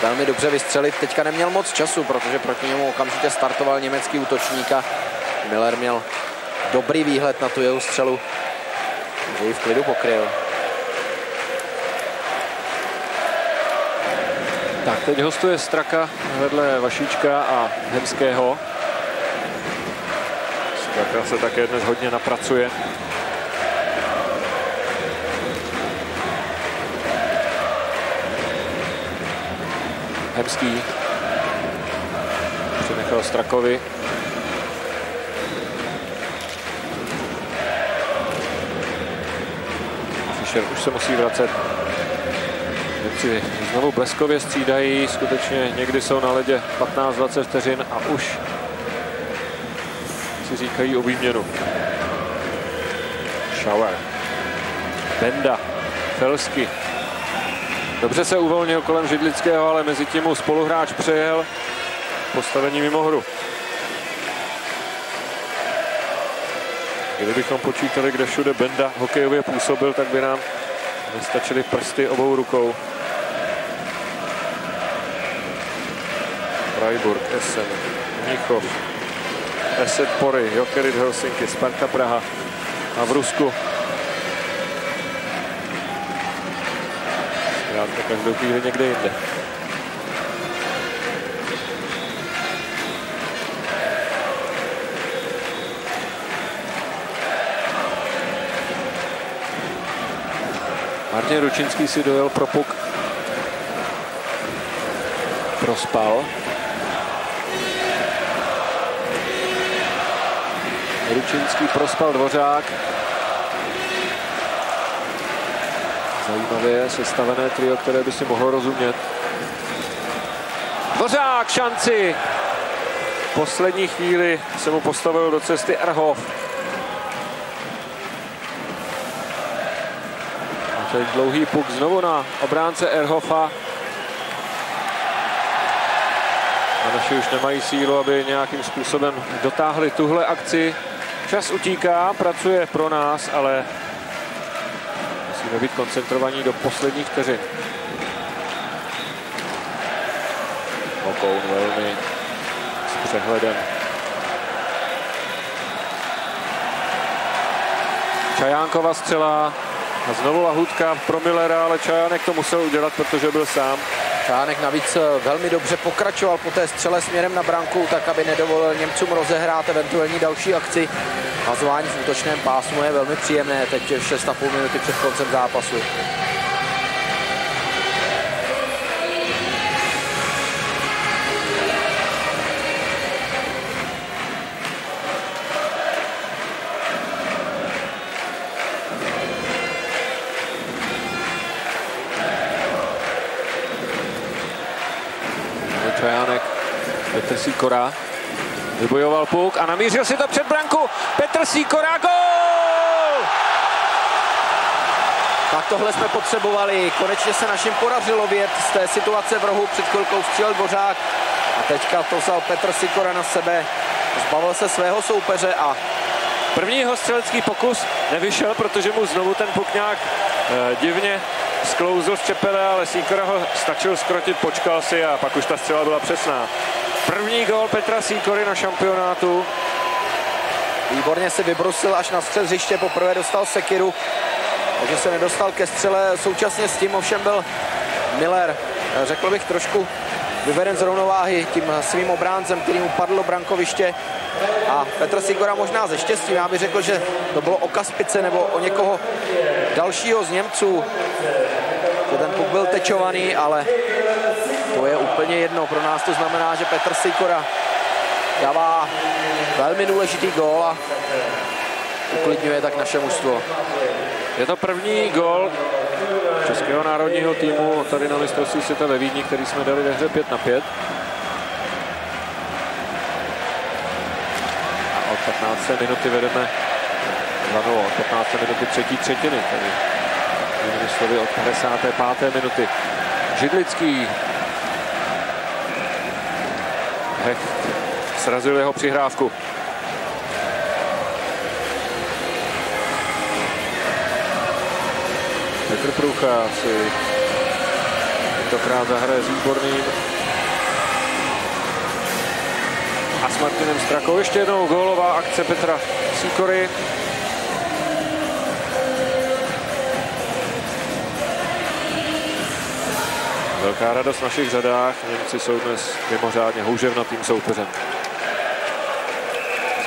velmi dobře vystřelit. Teďka neměl moc času, protože proti němu okamžitě startoval německý útočník a Miller měl dobrý výhled na tu jeho střelu. že ji v klidu pokryl. Tak teď hostuje Straka vedle Vašíčka a Hemského. Straka se také dnes hodně napracuje. Hemský přenechal Strakovi. Fischer už se musí vracet. Němci znovu bleskově střídají, skutečně někdy jsou na ledě 15-20 vteřin a už si říkají o výměnu. Schauer, Benda, Felsky. Dobře se uvolnil kolem Židlického, ale mezi tím mu spoluhráč přejel postavení mimo hru. Kdybychom počítali, kde všude Benda hokejově působil, tak by nám nestačily prsty obou rukou. Freiburg, Essen, Mnichov, Esset Pory, Jokerit Helsinki, Sparta Praha a v Rusku. Zkrátka každou chvíli někde jinde. Martin Ručinský si dojel pro puk. Prospal. Ručinský, Prospal, Dvořák. Zajímavě sestavené trio, které by si mohlo rozumět. Dvořák, šanci! V poslední chvíli se mu postavil do cesty Erhof. A teď dlouhý puk znovu na obránce Erhofa. A naši už nemají sílu, aby nějakým způsobem dotáhli tuhle akci. Čas utíká, pracuje pro nás, ale musíme být koncentrovaní do posledních vteřin. Okoun velmi s přehledem. Čajánkova střela a znovu lahůdka pro Millera, ale Čajánek to musel udělat, protože byl sám. Čajánek navíc velmi dobře pokračoval po té střele směrem na branku, tak aby nedovolil Němcům rozehrát eventuální další akci. Hazování v útočném pásmu je velmi příjemné teď 6,5 minuty před koncem zápasu. Čajánek, Petr Sýkora, vybojoval puk a namířil si to před branku. Petr Sýkora, gól! Tak tohle jsme potřebovali. Konečně se našim podařilo vyjet z té situace v rohu. Před chvilkou střílel Dvořák a teďka to vzal Petr Sýkora na sebe. Zbavil se svého soupeře a první jeho střelecký pokus nevyšel, protože mu znovu ten puk nějak divně sklouzl z čepele, ale Sýkora ho stačil skrotit, počkal si a pak už ta střela byla přesná. První gól Petra Sýkory na šampionátu. Výborně se vybrusil až na střed hřiště, poprvé dostal sekiru, takže se nedostal ke střele. Současně s tím ovšem byl Miller, řekl bych, trošku vyveden z rovnováhy tím svým obráncem, který mu padl do brankoviště. A Petr Sýkora možná ze štěstím, já bych řekl, že to bylo o Kaspice nebo o někoho dalšího z Němců. Že ten puk byl tečovaný, ale to je úplně jedno. Pro nás to znamená, že Petr Sýkora dává velmi důležitý gól a uklidňuje tak naše mužstvo. Je to první gól českého národního týmu tady na mistrovství světa ve Vídni, který jsme dali ve hře 5-5. A od 15. minuty vedeme 2-0, od 15. minuty třetí třetiny. Tady jinými slovy od 55. minuty. Židlický. Hecht srazil jeho přihrávku. Petr Průcha si tentokrát zahraje s Výborným. A s Martinem Strakou ještě jednou gólová akce Petra Sýkory. Velká radost v našich řadách. Němci jsou dnes mimořádně houževnatým soupeřem.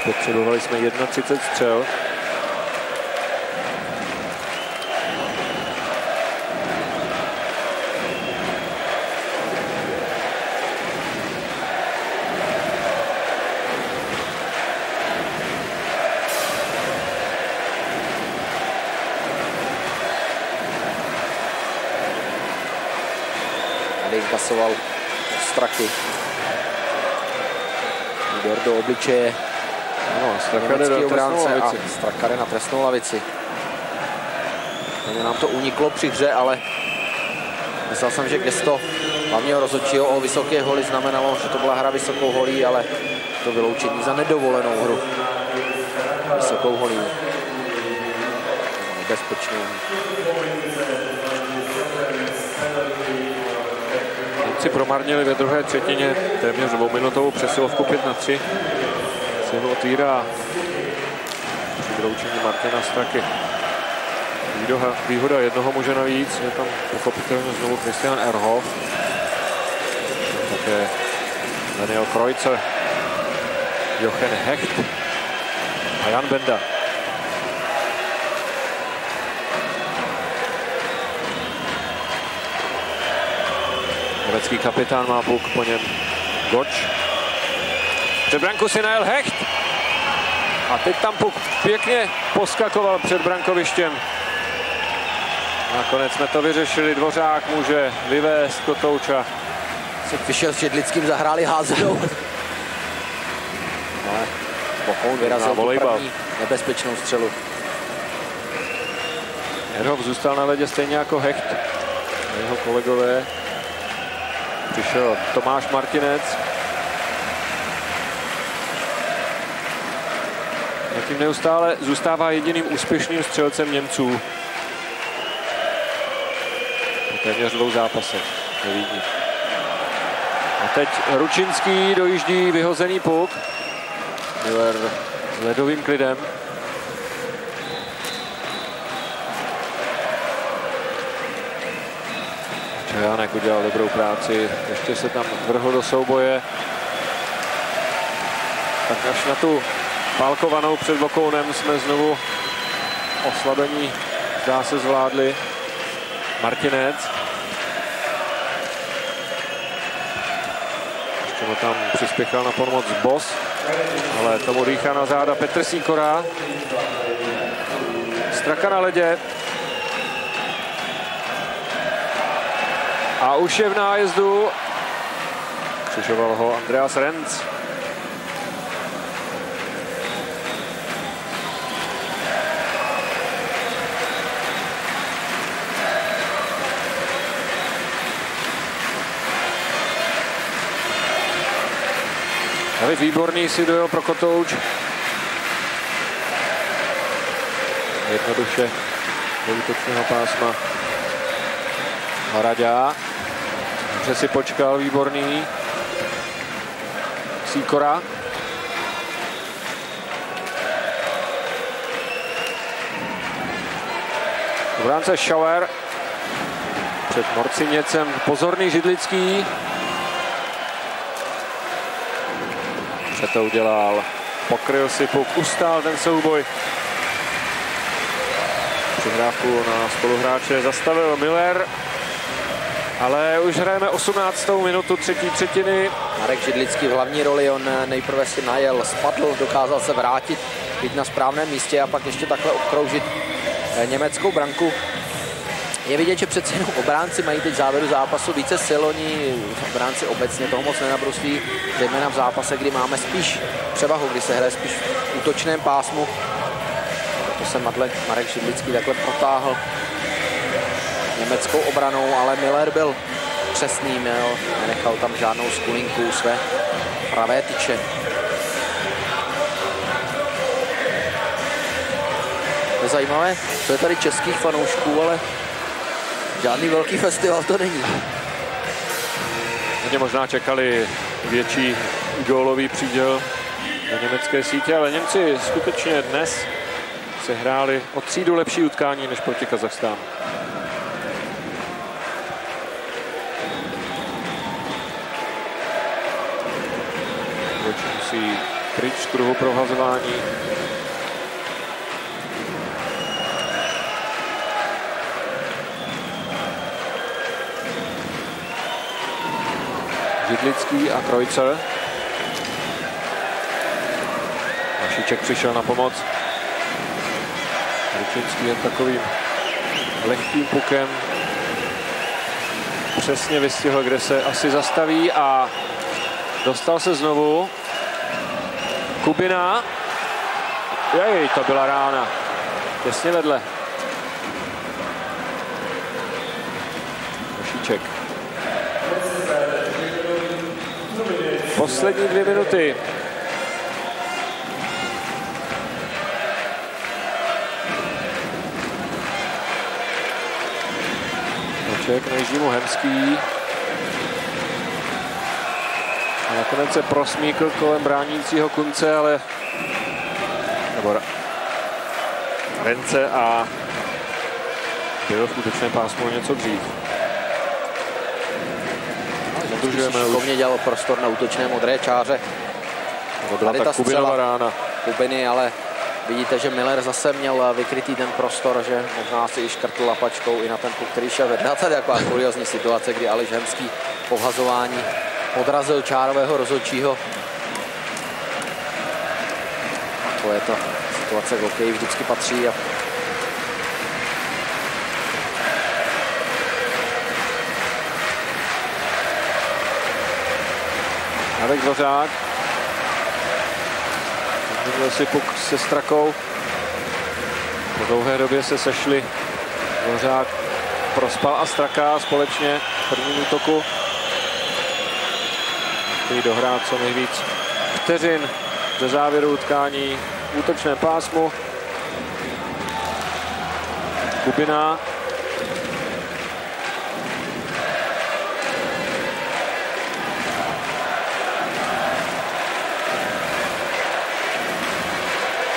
Spotřebovali jsme 31 střel. Inkasoval Straky. Úder do obličeje. No, Straka jde do trestnou lavici. Straka jde na trestnou lavici. Nám to uniklo při hře, ale myslel jsem, že gesto hlavního rozhodčího o vysoké holi znamenalo, že to byla hra vysokou holí, ale to vyloučení za nedovolenou hru. Vysokou holí. Nebezpečnou. Němci promarnili ve druhé třetině téměř dvouminutovou přesilovku 5-3. Se otvírá při vyloučení Martina Straky. Výhoda jednoho muže navíc, je tam pochopitelně znovu Christian Ehrhoff. Také Daniel Kreuzer, Jochen Hecht a Jan Benda. Německý kapitán má puk, po něm Goč. Před branku si najel Hecht. A teď tam puk pěkně poskakoval před brankovištěm. Nakonec jsme to vyřešili, Dvořák může vyvést Kotouča. Vyšel s Židlickým, zahráli házenou. Ale Bokoun vyrazil tu první nebezpečnou střelu. Ehrhoff zůstal na ledě stejně jako Hecht. Jeho kolegové. Přišel Tomáš Martinec. Zatím neustále zůstává jediným úspěšným střelcem Němců. Po téměř 2 zápasech ve Vídni. A teď Ručinský dojíždí vyhozený puk. Miller s ledovým klidem. Čajánek udělal dobrou práci, ještě se tam vrhl do souboje. Tak až na tu pálkovanou před Bokounem jsme znovu oslabení, zdá se, zvládli. Martinec. Ještě mu tam přispěchal na pomoc Bos, ale tomu dýchá na záda Petr Sýkora. Straka na ledě. A už je v nájezdu. Křižoval ho Andreas Renz. David Výborný si dojel pro Kotouč. Jednoduše do útočného pásma Hradá. Dobře si počkal Výborný. Sýkora. Obránce Schauer. Před Morciněcem pozorný Židlický. Dobře to udělal. Pokryl si puk, ustál ten souboj. Přihrávku na spoluhráče zastavil Miller. Ale už hrajeme 18. minutu třetí třetiny. Marek Židlický v hlavní roli, on nejprve si najel, spadl, dokázal se vrátit, být na správném místě a pak ještě takhle obkroužit německou branku. Je vidět, že přece jenom obránci mají teď v závěru zápasu více sil, oni obránci obecně toho moc nenabruslí, zejména v zápase, kdy máme spíš převahu, kdy se hraje spíš v útočném pásmu. To se Marek Židlický takhle protáhl německou obranou, ale Miller byl přesný, nenechal tam žádnou skulinku u své pravé tyče. Je zajímavé, co je tady českých fanoušků, ale žádný velký festival to není. Oni možná čekali větší gólový příděl na německé sítě, ale Němci skutečně dnes se hráli o třídu lepší utkání než proti Kazachstánu. musí pryč z kruhu prohazování. Židlický a Krojcer. Vašíček přišel na pomoc. Ručinský jen takovým lehkým pukem přesně vystihl, kde se asi zastaví a dostal se znovu. Kubina. Jej, to byla rána. Těsně vedle. Vašíček. Poslední 2 minuty. K nejdřívu Hemský. A nakonec se prosmíkl kolem bránícího Kunce, ale nebo Rence a byl v útočném pásmu něco dřív. Šikovně dělal prostor na útočné modré čáře. To byla ta Kubinova rána. Kubiny, ale vidíte, že Miller zase měl vykrytý ten prostor, že možná si i škrtl lapačkou i na ten puk, který šel vedle. Tady taková kuriozní situace, kdy Aleš Hemský po vhazování odrazil čárového rozhodčího. To je to situace k hokeji vždycky patří. Radek Dvořák. Měl si puk se Strakou. Po dlouhé době se sešli Dvořák, Prospal a Straka společně v prvním útoku. Chtějí dohrát co nejvíc vteřin ze závěru utkání v útočném pásmu. Kubina.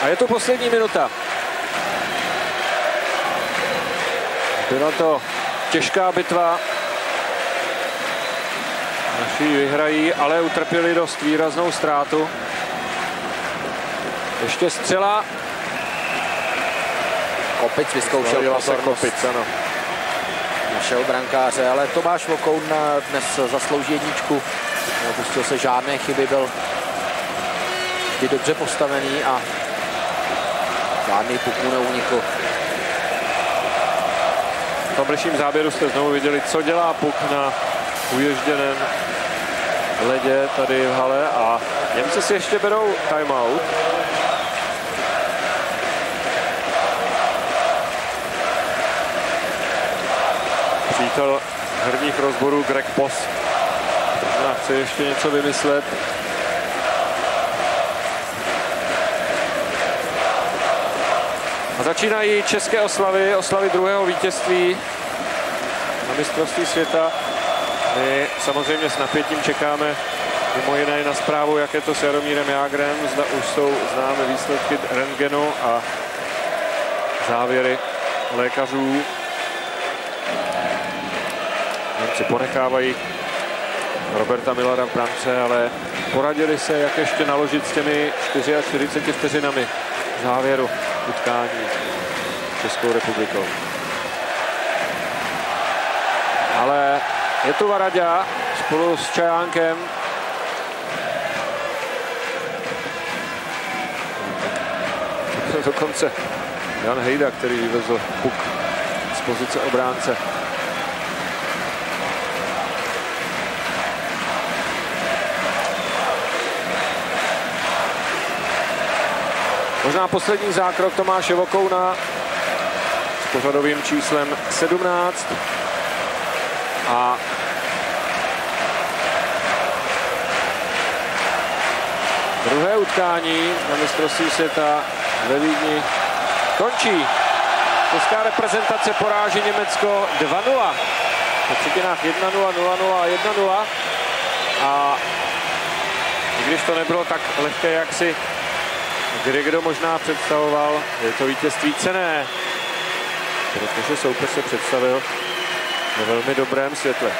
A je to poslední minuta. Byla to těžká bitva. Naši vyhrají, ale utrpěli dost výraznou ztrátu. Ještě střela. Kopic vyzkoušel Kopic, ano. Našel brankáře, ale Tomáš Vokoun dnes zaslouží jedničku. Nedopustil se žádné chyby, byl vždy dobře postavený a žádný puk mu neunikl. V tom bližším záběru jste znovu viděli, co dělá puk na uježděném ledě tady v hale a Němci si ještě berou timeout. Přítel herních rozborů Greg Poss možná chce ještě něco vymyslet. A začínají české oslavy druhého vítězství na mistrovství světa. My samozřejmě s napětím čekáme mimo jiné na zprávu, jak je to s Jaromírem Jágrem. Zda už jsou známy výsledky rentgenu a závěry lékařů. Němci ponechávají Roberta Millera v brance, ale poradili se, jak ještě naložit s těmi 44 vteřinami závěru utkání Českou republikou. Ale je tu Varaďa spolu s Čajánkem. Dokonce Jan Hejda, který vyvezl puk z pozice obránce. Možná poslední zákrok Tomáše Vokouna s pořadovým číslem 17. A druhé utkání na mistrovství světa ve Vídni končí. Česká reprezentace poráží Německo 2-0. Po třetinách 1-0, 0-0 a 1-0. A i když to nebylo tak lehké, jak si kdo možná představoval, je to vítězství cenné, protože soupeř se představil ve velmi dobrém světle.